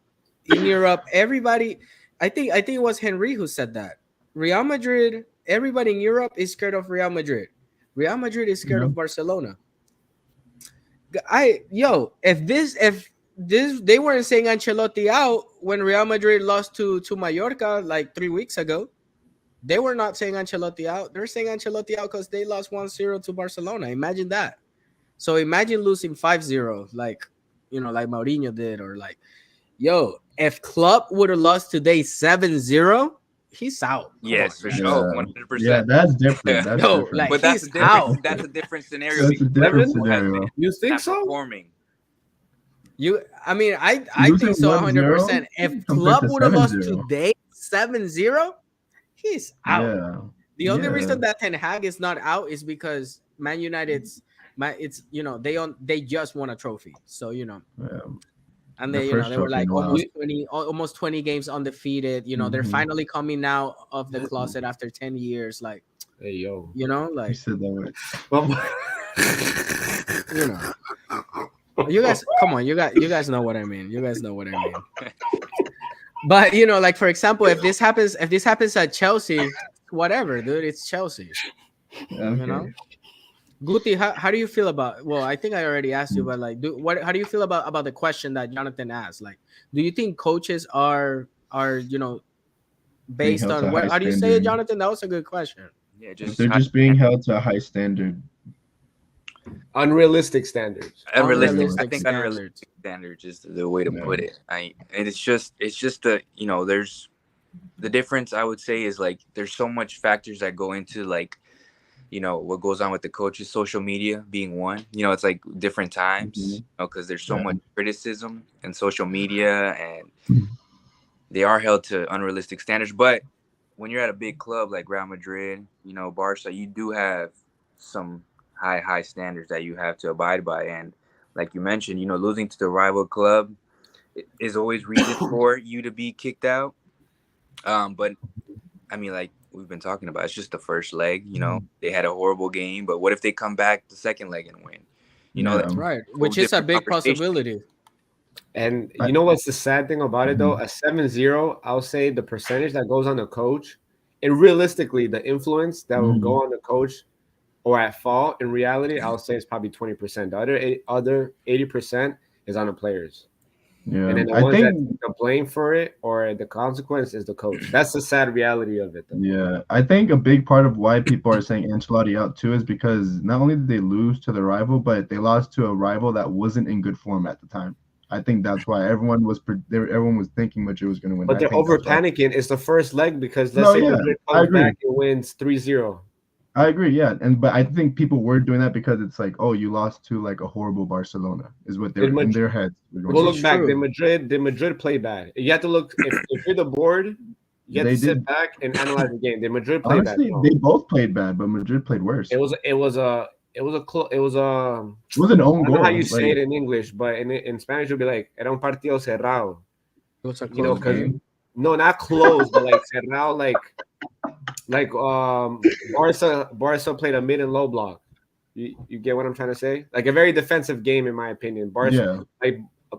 everybody. I think it was Henry who said that. Real Madrid, everybody in Europe is scared of Real Madrid. Real Madrid is scared Yeah. of Barcelona. If they weren't saying Ancelotti out when Real Madrid lost to Mallorca like 3 weeks ago. They were not saying Ancelotti out. They're saying Ancelotti out because they lost 1-0 to Barcelona. Imagine that. So imagine losing 5-0, like like Mourinho did, or like, if Klopp would have lost today 7-0, he's out. Come on, Yes, for man. sure. Yeah. 100%. Yeah, that's different. That's Yo, different. like But that's he's a different. out. That's a different scenario. That's a because different Liverpool has scenario. been You think not so? performing. I Losing think so 1-0 100%. If compared Klopp to would have lost 7-0. today 7-0, he's out. Yeah. The only Yeah. reason that Ten Hag is not out is because Man United's they just won a trophy. So Yeah. and Their they first they were trophy in like a while. almost 20 games undefeated. They're Mhm. finally coming out of the closet after 10 years. Like, Hey yo. You like, said that way. you guys, come on, you guys know what I mean. You guys know what I mean. But like for example, if this happens at Chelsea, whatever, dude, it's Chelsea. Okay. Guti, how do you feel about? Well, I think I already asked you, but like, how do you feel about the question that Jonathan asked? Like, do you think coaches are Being based held to on a what? high How do you say it, standard. Jonathan? That was a good question. Yeah, If just they're just being held to a high standard. Unrealistic standards. unrealistic. I Unrealistic think standards. unrealistic standards is the way to Yeah. put it. And it's just the there's the difference. I would say is like there's so much factors that go into like what goes on with the coaches, social media being one. It's like different times because there's so Yeah. much criticism and social media, and they are held to unrealistic standards. But when you're at a big club like Real Madrid, Barca, you do have some high standards that you have to abide by. And like you mentioned, losing to the rival club is always reason for you to be kicked out. But I mean, like we've been talking about, it's just the first leg. They had a horrible game, but what if they come back the second leg and win? Yeah. That's Right, a whole which is a different big conversation. possibility. And you know what's the sad thing about it though? A 7-0, I'll say the percentage that goes on the coach, and realistically, the influence that will go on the coach or at fault in reality, I'll say it's probably 20%. The other 80% is on the players. Yeah. And then the I ones that think take the blame for it or the consequence is the coach. That's the sad reality of it though. Yeah, I think a big part of why people are saying Ancelotti out too is because not only did they lose to the rival, but they lost to a rival that wasn't in good form at the time. I think that's why everyone was thinking Madrid was going to win. But I they're think over that's why. panicking. It's the first leg because let's No, say yeah, Madrid I comes agree. back and wins 3-0. I agree, yeah, but I think people were doing that because it's like, oh, you lost to like a horrible Barcelona, is what they're in their heads. We'll look back. true. Did Madrid play bad? You have to look if you're the board. You have to sit back and analyze the game. Did Madrid play Honestly, bad? No. they both played bad, but Madrid played worse. It was an own own I don't know goal. how you say it in English, but in Spanish you'll be like era un partido cerrado. It was a You know, close because game. no, not close, but like cerrado, like Barca played a mid and low block. You get what I'm trying to say? Like a very defensive game, in my opinion. Barca's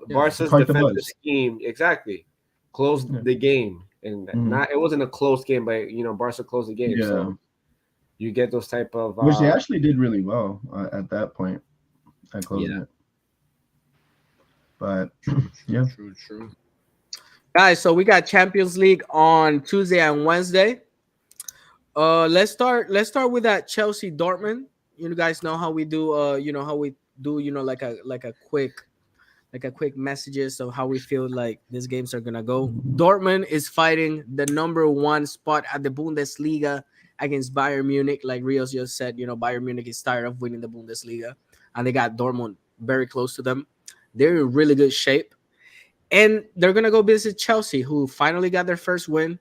defensive scheme exactly closed the game, and it wasn't a close game, but Barca closed the game. Yeah. So you get those type of which they actually did really well at that point. I closed it, but yeah, true. Guys, so we got Champions League on Tuesday and Wednesday. Let's start with that Chelsea Dortmund. You guys know how we do like a quick messages of how we feel like these games are gonna go. Dortmund is fighting the number 1 spot at the Bundesliga against Bayern Munich. Like Rios just said, Bayern Munich is tired of winning the Bundesliga, and they got Dortmund very close to them. They're in really good shape, and they're gonna go visit Chelsea, who finally got their first win,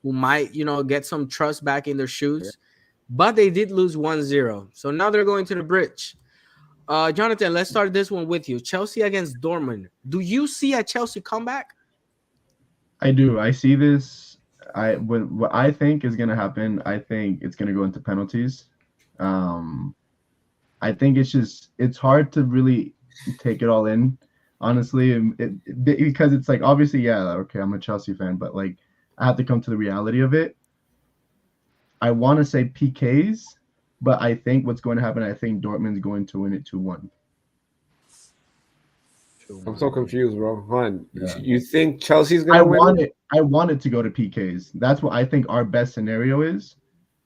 who might get some trust back in their shoes, but they did lose 1-0. So now they're going to the bridge. Jonathan, let's start this one with you. Chelsea against Dortmund. Do you see a Chelsea comeback? I do. I see this. What I think is going to happen, I think it's going to go into penalties. Um, I think it's hard to really take it all in, honestly, because it's like obviously, yeah, okay, I'm a Chelsea fan, but like I have to come to the reality of it. I want to say PKs, but I think what's going to happen, I think Dortmund's going to win it 2-1. I'm so confused, bro. Hon, Yeah. you think Chelsea's gonna win it? I want it to go to PKs. That's what I think our best scenario is.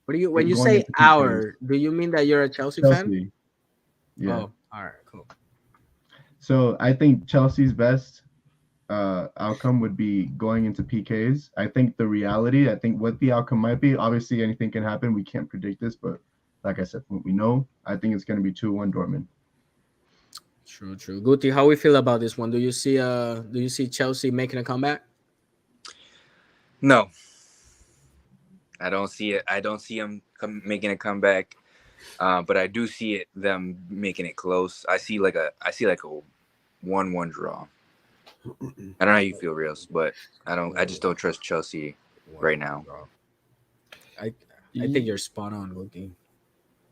What do you when It you going say into PKs. our? Do you mean that you're a Chelsea fan? Chelsea. Yeah. Oh, all right, cool. So I think Chelsea's best outcome would be going into PKs. I think the reality, I think what the outcome might be, obviously anything can happen. We can't predict this, but like I said, from what we know, I think it's going to be 2-1 Dortmund. True, true. Guti, how we feel about this one? Do you see Chelsea making a comeback? No, I don't see it. I don't see them making a comeback. But I do see them making it close. I see like a 1-1 draw. I don't know how you feel, Rios, but I just don't trust Chelsea right now. I think you're spot on, Guti.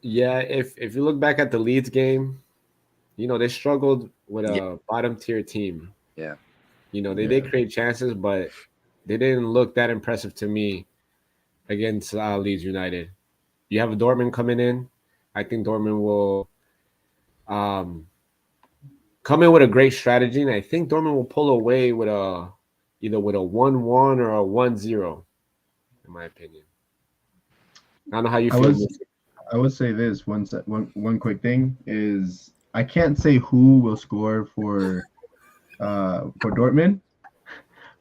Yeah, if you look back at the Leeds game, they struggled with a bottom tier team. Yeah. They did create chances, but they didn't look that impressive to me against Leeds United. You have a Dortmund coming in. I think Dortmund will come in with a great strategy, and I think Dortmund will pull away with either with a 1-1 or a 1-0, in my opinion. I don't know how you feel. I would say this one quick thing is I can't say who will score for Dortmund,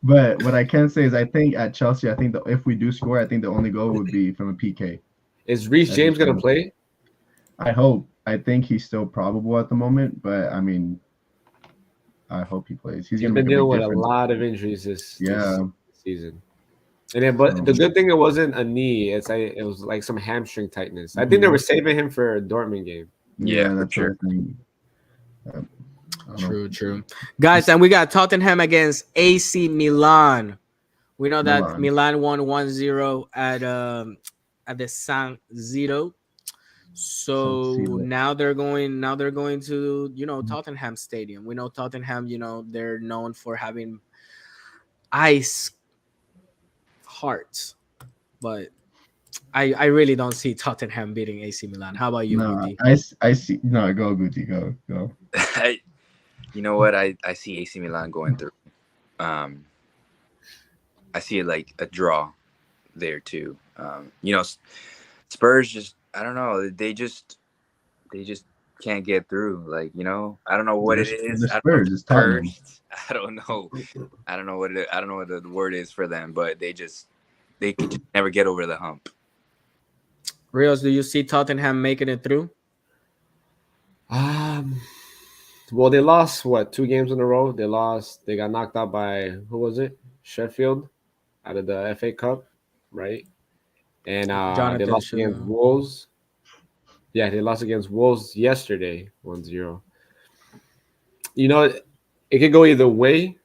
but what I can say is I think at Chelsea, I think that if we do score, I think the only goal would be from a PK. Is Reece James going to play? I hope. I think he's still probable at the moment, but I mean, I hope he plays. He's going to been make a dealing big with difference. a lot of injuries this season. And then, So, the good thing, it wasn't a knee. It was like some hamstring tightness. I think they were saving him for a Dortmund game. Yeah, for that's sure. what I think. True. Guys, and we got Tottenham against AC Milan. We know that Milan won 1-0 at the San Siro. So now they're going to Tottenham Stadium. We know Tottenham, they're known for having ice hearts, but I really don't see Tottenham beating AC Milan. How about you, Guti? I see. No, go Guti, go. You know what? I see AC Milan going through. I see it like a draw there too. Spurs just, I don't know. They just can't get through. Like, I don't know what it is. The Spurs is Tottenham. I don't know. I don't know what the word is for them, but they can just never get over the hump. Rios, do you see Tottenham making it through? Well, they lost 2 games in a row. They got knocked out by, who was it? Sheffield, out of the FA Cup, right? And they lost against Wolves. Yeah, they lost against Wolves yesterday, 1-0. It could go either way.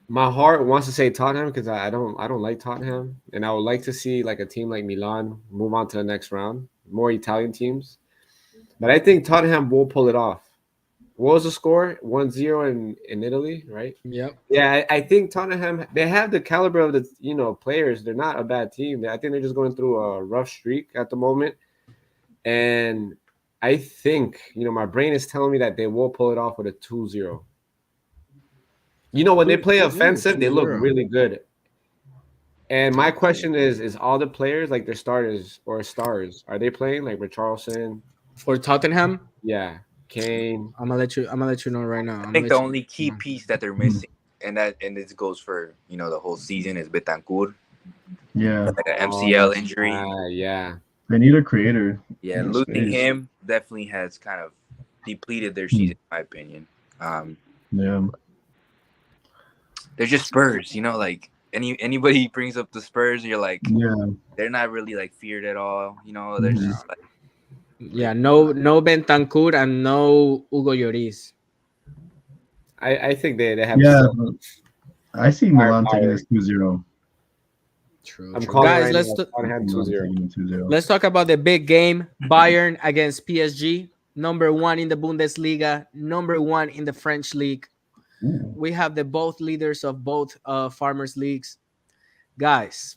My heart wants to say Tottenham because I don't like Tottenham, and I would like to see like a team like Milan move on to the next round, more Italian teams. But I think Tottenham will pull it off. What was the score? 1-0 in Italy, right? Yep. Yeah, I think Tottenham, they have the caliber of the players. They're not a bad team. I think they're just going through a rough streak at the moment. And I think, my brain is telling me that they will pull it off with a 2-0. When they play offensive, they look really good. And my question is all the players, like their starters or stars, are they playing like Richarlison? For Tottenham? Yeah. Kane. I'm gonna let you know right now. I think the only key piece that they're missing, and this goes for the whole season, is Betancourt. Yeah. Like an MCL injury. Yeah. They need a creator. Yeah, losing him definitely has kind of depleted their season, in my opinion. Yeah. They're just Spurs, like anybody brings up the Spurs, you're like, they're not really like feared at all. They're just like. Yeah, no Bentancur and no Hugo Lloris. I think they have. Yeah, I see Milan taking this 2-0. True, I'm true. calling Guys, right now. Tottenham 2-0. let's talk about the big game. Bayern against PSG. Number one in the Bundesliga, number one in the French league. Ooh, We have the both leaders of both farmers leagues. Guys,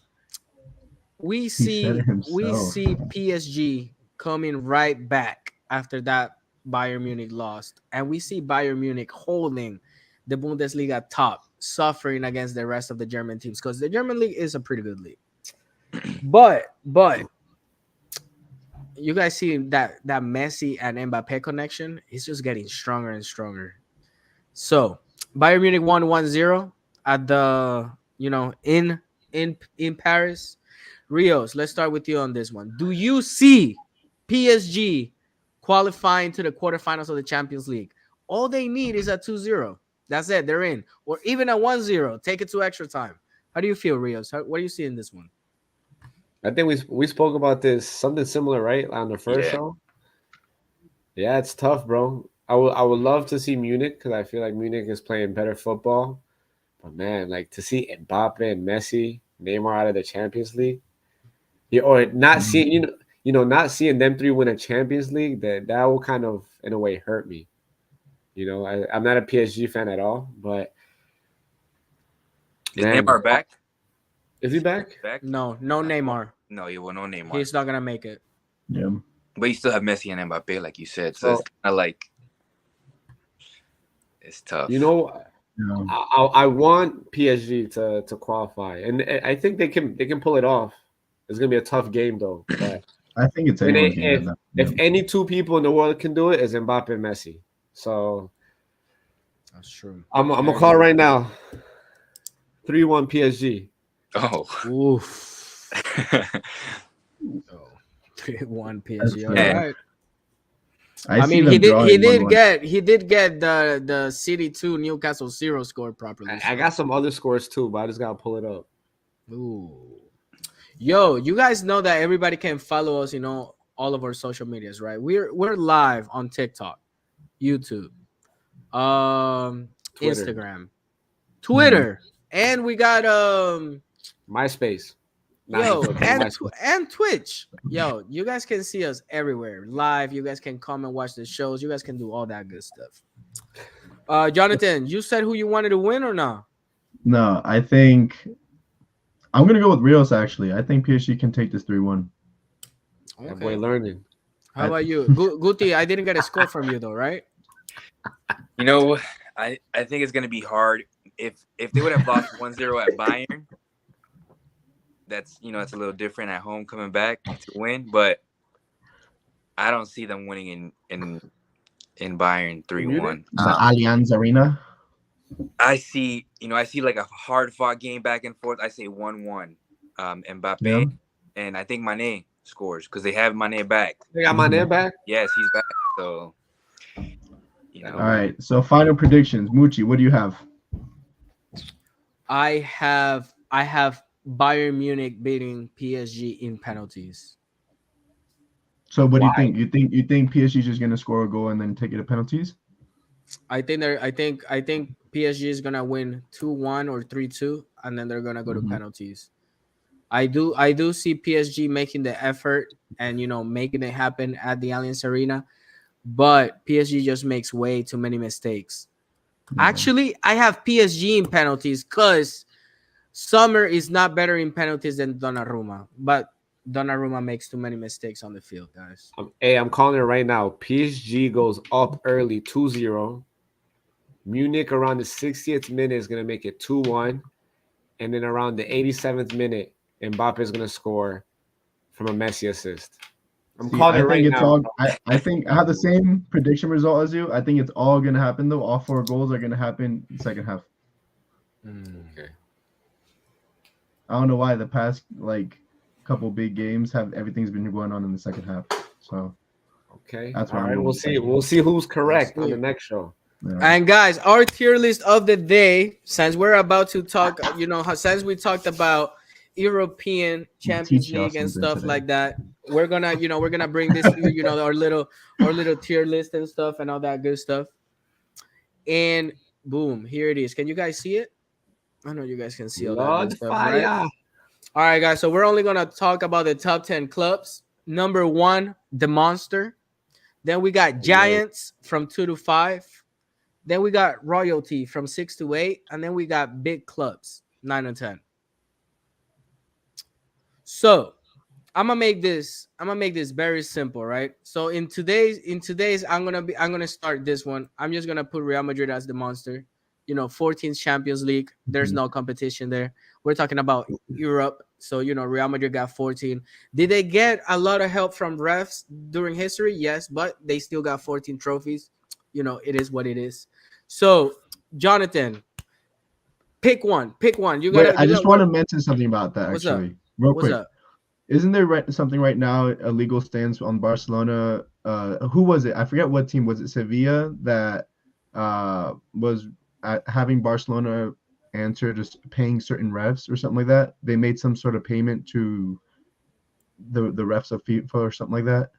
we he said see it himself. PSG coming right back after that Bayern Munich lost, and we see Bayern Munich holding the Bundesliga top, suffering against the rest of the German teams because the German league is a pretty good league. But you guys see that Messi and Mbappe connection is just getting stronger and stronger. So Bayern Munich won 1-0 at the in Paris. Rios, let's start with you on this one. Do you see PSG qualifying to the quarterfinals of the Champions League? All they need is a 2-0. That's it. They're in. Or even a 1-0. Take it to extra time. How do you feel, Rios? What do you see in this one? I think we spoke about this something similar, right, on the first show. Yeah, it's tough, bro. I would love to see Munich because I feel like Munich is playing better football. But man, like to see Mbappe and Messi, Neymar out of the Champions League, yeah, or not seeing not seeing them three win a Champions League, that will kind of in a way hurt me. I'm not a PSG fan at all, but is Neymar back? Is he back? No Neymar. No, he will no Neymar. He's not gonna make it. Yeah. But you still have Messi and Mbappe, like you said. So it's kind of like it's tough. I want PSG to qualify, and I think they can pull it off. It's gonna be a tough game though. But I think it's anyone's game. If any two people in the world can do it, is Mbappe and Messi. So that's true. I'm gonna call right now. 3-1 PSG. Oh. Oof. 3-1 PSG. All right. I mean, he did get the City 2 Newcastle 0 score properly. I got some other scores too, but I just gotta pull it up. Ooh. Yo, you guys know that everybody can follow us, all of our social medias, right? We're live on TikTok, YouTube, Instagram, Twitter, and we got MySpace. Yo, and Twitch. Yo, you guys can see us everywhere live. You guys can come and watch the shows. You guys can do all that good stuff. Jonathan, you said who you wanted to win or not? No, I think I'm gonna go with Rios. Actually, I think PSG can take this 3-1. Okay. That boy learning. How about you, Guti? I didn't get a score from you though, right? I think it's gonna be hard if they would have lost 1-0 at Bayern. That's it's a little different at home coming back to win, but I don't see them winning in Bayern 3-1. Allianz Arena. I see like a hard fought game back and forth. I say 1-1. Mbappe and I think Mane scores because they have Mane back. They got Mane back? Yes, he's back. So All right. So final predictions. Mucci, what do you have? I have Bayern Munich beating PSG in penalties. So what do you think? You think PSG is just gonna score a goal and then take it to penalties? I think PSG is gonna win 2-1 or 3-2, and then they're gonna go to penalties. I do see PSG making the effort and making it happen at the Allianz Arena, but PSG just makes way too many mistakes. Yeah. Actually, I have PSG in penalties because Sommer is not better in penalties than Donnarumma, but Donnarumma makes too many mistakes on the field, guys. I'm calling it right now. PSG goes up early 2-0. Munich around the 60th minute is going to make it 2-1. And then around the 87th minute, Mbappe is going to score from a Messi assist. I'm calling it right now. I think I have the same prediction result as you. I think it's all going to happen, though. All 4 goals are going to happen in the second half. Okay. I don't know why the past couple big games everything's been going on in the second half. So okay, that's why. All right, we'll see. We'll see who's correct on the next show. Yeah. And guys, our tier list of the day, since we're about to talk, since we talked about European Champions League and stuff like that, we're gonna bring this to our little tier list and stuff and all that good stuff. And boom, here it is. Can you guys see it? I know you guys can see all that good stuff, right? All right, guys. So we're only gonna talk about the top 10 clubs. Number one, the Monster. Then we got Giants from 2 to 5. Then we got Royalty from 6 to 8, and then we got big clubs 9 and 10. So I'm gonna make this very simple, right? So in today's I'm gonna start this one. I'm just gonna put Real Madrid as the monster. 14th Champions League. There's no competition there. We're talking about Europe. So Real Madrid got 14. Did they get a lot of help from refs during history? Yes, but they still got 14 trophies. It is what it is. So Jonathan, pick one. Pick one. You Wait, gotta I you just got want to what? mention something about that What's up? actually, real What's quick. up? Isn't there something right now, a legal stance on Barcelona? Who was it? I forget what team was it. Sevilla that was having Barcelona answer just paying certain refs or something like that. They made some sort of payment to the refs of FIFA or something like that.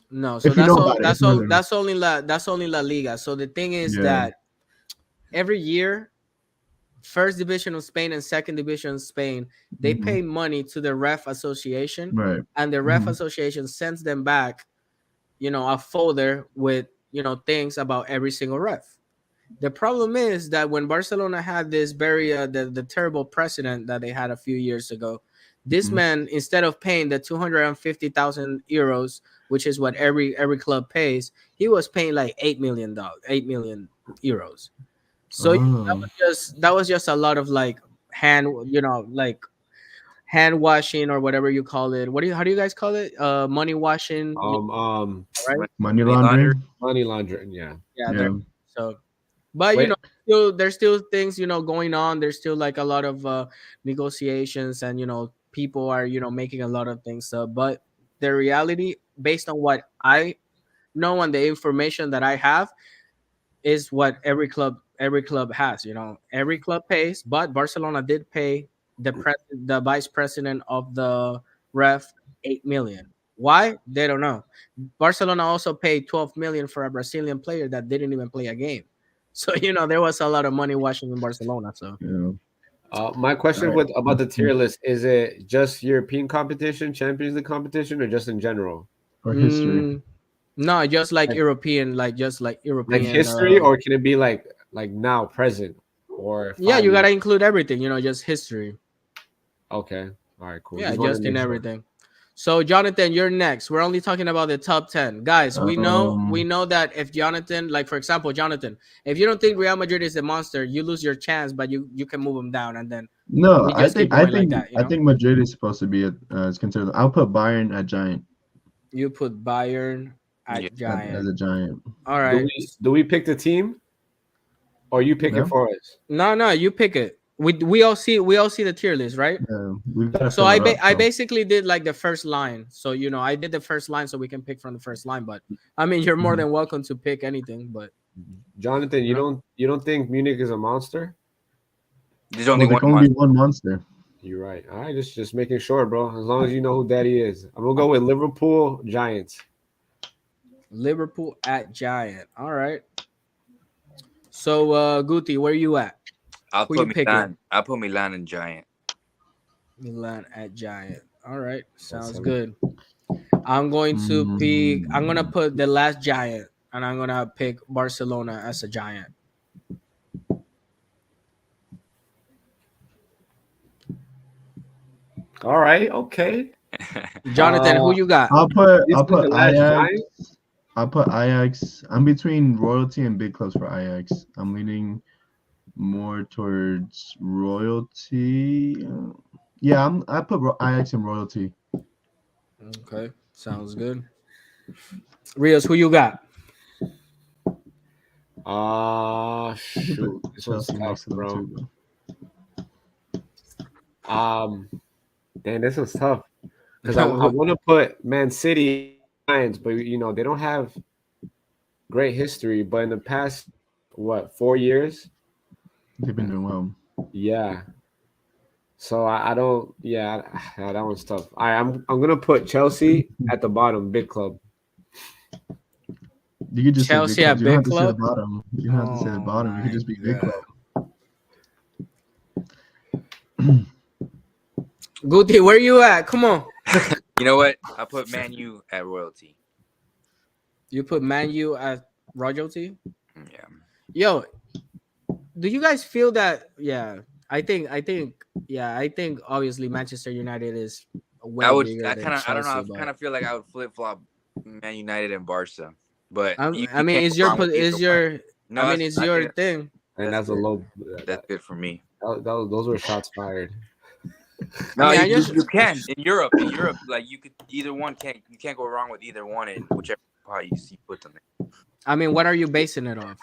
No, so If you that's know all. about it, if That's you know all. them. That's only La Liga. So the thing is Yeah, that every year, first division of Spain and second division of Spain, they mhm, pay money to the ref association, right. and the ref Mhm, association sends them back, a folder with things about every single ref. The problem is that when Barcelona had this very the terrible precedent that they had a few years ago, this mhm. man, instead of paying the 250,000 euros, which is what every club pays, he was paying like $8 million, 8 million euros. So Oh, that was just a lot of like hand, like hand washing or whatever you call it. How do you guys call it? Money washing, Um, um, right? money Money laundering. laundering. money laundering. Yeah. Yeah, there. Yeah. So, but Wait. there's still things going on. There's still like a lot of negotiations, and people are making a lot of things up. But the reality, based on what I know and the information that I have, is what every club has. Every club pays, but Barcelona did pay the vice president of the ref 8 million. Why? They don't know. Barcelona also paid 12 million for a Brazilian player that didn't even play a game. So there was a lot of money washing in Barcelona. So Yeah. My All question right. with about the tier list is: it just European competition, Champions League competition, or just in general? Or history. mm, no, just like Like, European, like just like like European. history, or can it be like now, present, or Yeah, five you years? gotta include everything. Just history. Okay, all right, cool. Yeah, Just want to just in make sure. everything. So Jonathan, you're next. We're only talking about the top 10. Guys, we know that if Jonathan, like for example, Jonathan, if you don't think Real Madrid is a monster, you lose your chance, but you can move them down, and then No, we I just keep think I going like think that. I think Madrid is supposed to be is considered. I'll put Bayern at giant You put Bayern Yeah. at as Giant. a giant. All Do right. we pick the team, or you pick it Yeah, for us? No, you pick it. We all see the tier list, right? yeah. We've got to So fill it up. I So basically did like the first line. So I did the first line so we can pick from the first line. But I mean, you're more mhm. than welcome to pick anything. But Jonathan, you know, you don't think Munich is a monster? There's only Well, there one can only be monster. one monster. You're right. All right, just making sure, bro. As long as you know who Daddy is, I'm gonna go with Liverpool Giants. Liverpool at Giant. All right. So Guti, where you at? I'll Who you put picking? Milan. I'll put Milan and Giant. Milan at Giant. All right. That's Sounds good. I'm gonna Mm, put the last Giant, and I'm gonna pick Barcelona as a Giant. all right. Okay. Jonathan, who Uh, you got? this I'll is the put last Ajax. Giant. I'll put Ajax. I'm between royalty and big clubs for Ajax. I'm leaning more towards royalty. Yeah, I put Ajax and royalty. Okay. Sounds good. Rios, who you got? I could put Shoot, this one's Chelsea tough, next to them bro. too. Um, Damn, this one's tough because I want to put Man City Giants, but they don't have great history. But in the past, what, 4 years? They've been doing well. Yeah. So I don't. Yeah, that one's tough. I'm gonna put Chelsea at the bottom, big club. You could just say big Chelsea clubs. at You don't big have to say the club. bottom. You don't have to say the Oh bottom. You could my just be big god. club. Guti, where you at? Come on. You know what? I put Man U at royalty. You put Man U at royalty. Yeah. Yo, do you guys feel that? Yeah, I think obviously Manchester United is way I would. bigger I than kind of. I don't know. Chelsea, I kind but of feel like I would flip flop Man United and Barca, but I you mean, can't is go wrong with either one. I No, mean, that's. it's I your think thing. And that's that's a good. low. That's good for me. Those were shots fired. I No, mean, you, I you, just you can in Europe. In Europe, like you could either one can't. You can't go wrong with either one in whichever pot you put them in. I mean, what are you basing it off?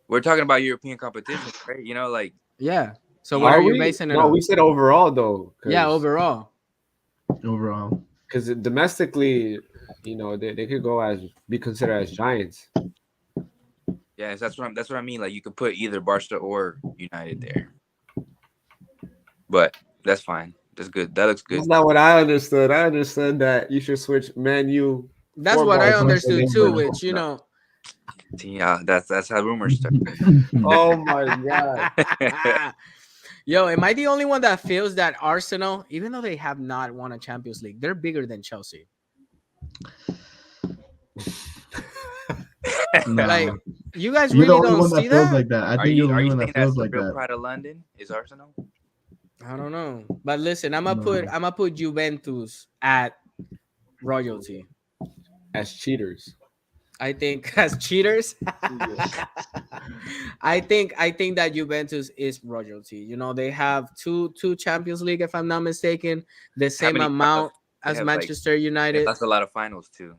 We're talking about European competition, right? You know, like Yeah. So what Yeah. are Are you we? basing it No, off? we said overall though, Yeah, because overall. Overall, domestically, they could be considered as giants. yeah, that's what I mean. Like you could put either Barca or United there, but that's fine. That's good. That looks That's good. not what I understood. I understood that you should switch Man U That's for what I for Barca. Barca understood and too. Barca. Which you know, See, yeah, that's how rumors start. Oh my god! yo, am I the only one that feels that Arsenal, even though they have not won a Champions League, they're bigger than Chelsea? Nah, Like, you guys you're the really only don't one see that feels that? like that. I Are think you're you the are only you one saying that that's feels the like real that. pride of London is Arsenal? I don't know, but listen, I'm No. gonna put Juventus at royalty. As cheaters. I think as cheaters. I think that Juventus is royalty. You know, they have two Champions League, if I'm not mistaken, the How same many finals? amount They as have like Manchester they United. lost a lot of finals too.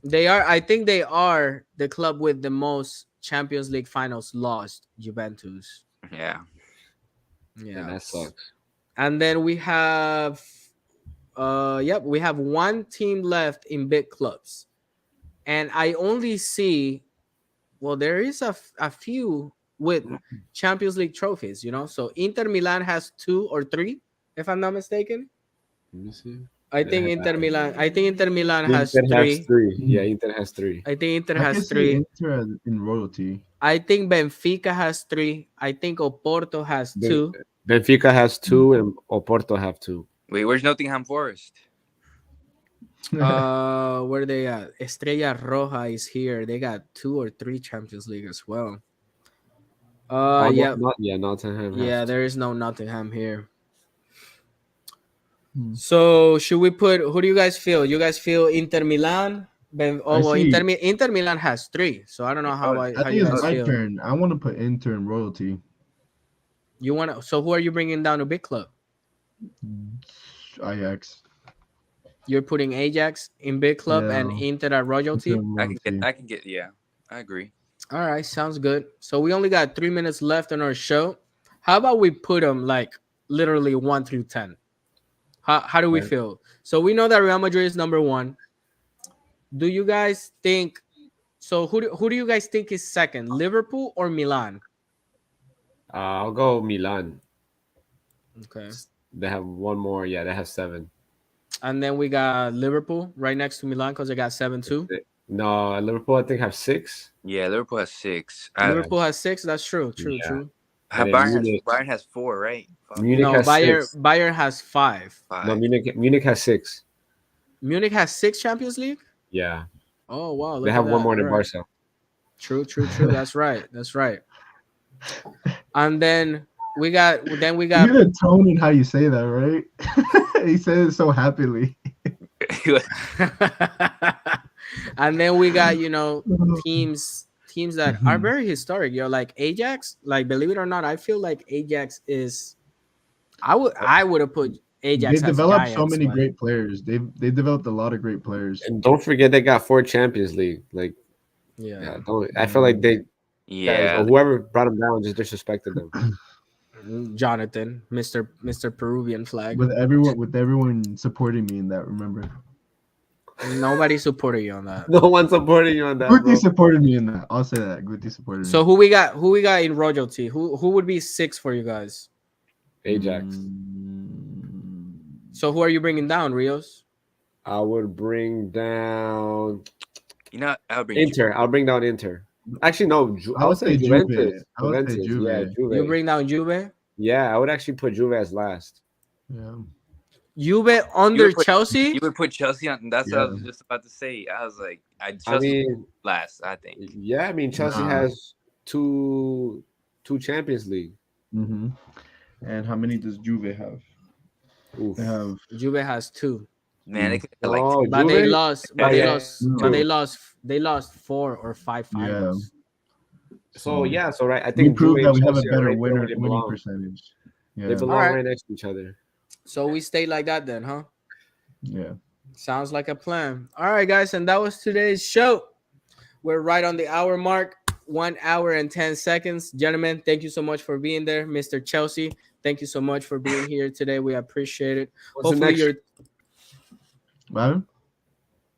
They are, I think they are the club with the most Champions League finals lost, Juventus. Yeah. And Yeah. that sucks. And then we have we have one team left in big clubs. And I only see, well, there is a few with Champions League trophies, you know. So Inter Milan has 2 or 3, if I'm not mistaken. Let me see. I think Inter Milan has Inter has 3. 3. Yeah, Inter has 3. I think Inter I can has see 3. Inter in royalty. I think Benfica has 3. I think Oporto has Ben- 2. Benfica has 2 and Oporto have 2. Wait, where's Nottingham Forest? Where they at? Estrella Roja is here. They got 2 or 3 Champions League as well. Yeah, Nottingham yeah. has 2. There is no Nottingham here. Hmm. So should we put? Who do you guys feel? You guys feel Inter Milan? I see. Inter Milan has 3. So I don't know how I how think you it's guys my feel. turn. I want to put Inter in royalty. You want to? So who are you bringing down to big club? Ajax. You're putting Ajax in big club and Yeah. Inter at royalty. Inter in royalty. I can get. Yeah, I agree. All right, sounds good. So we only got 3 minutes left on our show. How about we put them like literally 1 through 10? How do we Right. feel? So we know that Real Madrid is number 1. Do you guys think? So who do you guys think is second, Liverpool or Milan? I'll go Milan. Okay. They have one more. Yeah, they have 7. And then we got Liverpool right next to Milan because they got 7 too. No, Liverpool I think have 6. Yeah, Liverpool has 6. Liverpool has 6. That's true. True. Yeah. True. And then Bayern has 4, right? Munich No, has 6. Bayern has 5. No, 5. Munich has 6. Munich has 6 Champions League. Yeah, Oh wow, they look have at one that. more than All right. Barca. True. That's right. That's right. And then we got. You hear the tone in how you say that, right? He says it so happily. And then we got teams that are very historic. You're like Ajax. Like, believe it or not, I feel like Ajax is. I would have put Ajax. They've as developed so giants, many but- great players. They developed a lot of great players. And don't forget they got 4 Champions League. Like, Yeah. I feel like they Yeah, or whoever brought them down just disrespected them. Jonathan, Mr. Peruvian flag. With everyone supporting me in that, remember? Nobody supported you on that. No one's supporting you on that. Guti Bro. supported me in that. I'll say that. Guti supported So me. who we got? Who we got in royalty? Who would be 6 for you guys? Ajax. So who are you bringing down, Rios? I would bring down I'll bring Inter. I'll bring down Inter. Actually, no. I would say Juventus. Juve. I would say Juventus. Juve. Yeah, Juve. You bring down Juve. Yeah, I would actually put Juve as last. Yeah. Juve You under would put Chelsea. you would put Chelsea on. That's what I Yeah. was just about to say. I was like, I Chelsea mean, last. I think. yeah, I mean Chelsea Nah. has two Champions League. Mm-hmm. And how many does Juve have? Oof. They have Juve has 2, Man, they Mm. could have like Oh, but they Juve? lost. Yeah, But they yeah. lost. But No. they lost 4 or 5 Yeah. finals. So yeah, so right, I we think Juve proved that and we have a Chelsea are better right there where they winning belong. percentage. They Yeah. belong Alright. right next to each other. So we stay like that then, huh? Yeah. Sounds like a plan. All right, guys, and that was today's show. We're right on the hour mark, 1 hour and 10 seconds. Gentlemen, thank you so much for being there. Mr. Chelsea, thank you so much for being here today. We appreciate it. What's the Hopefully next Well,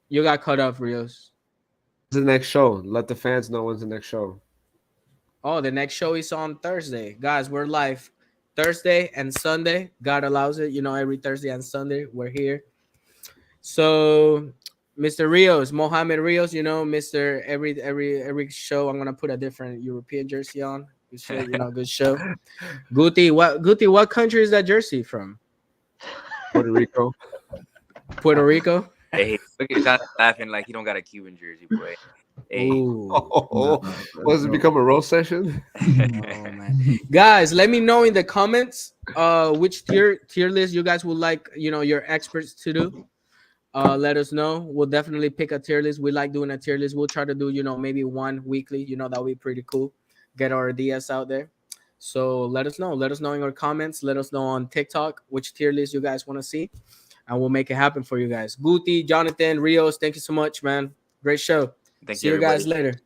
you got cut off, Rios. When's the next show? Let the fans know when's the next show. Oh, the next show is on Thursday. Guys, we're live Thursday and Sunday. God allows it. You know, every Thursday and Sunday, we're here. So, Mr. Rios, Mohamed Rios, you know, Mr. Every show, I'm gonna put a different European jersey on. Good show, you know, good show. Guti, what country is that jersey from? Puerto Rico. Puerto Rico. Hey, look at John laughing like he don't got a Cuban jersey, boy. Hey, Ooh. Oh, was it become a roast session? Oh man, guys, let me know in the comments which tier list you guys would like, you know, your experts to do. Let us know. We'll definitely pick a tier list. We like doing a tier list. We'll try to do, you know, maybe one weekly. You know, that would be pretty cool. Get our ideas out there. So let us know. Let us know in our comments. Let us know on TikTok which tier list you guys want to see, and we'll make it happen for you guys. Guti, Jonathan, Rios, thank you so much, man. Great show. thank See you, you guys everybody. later.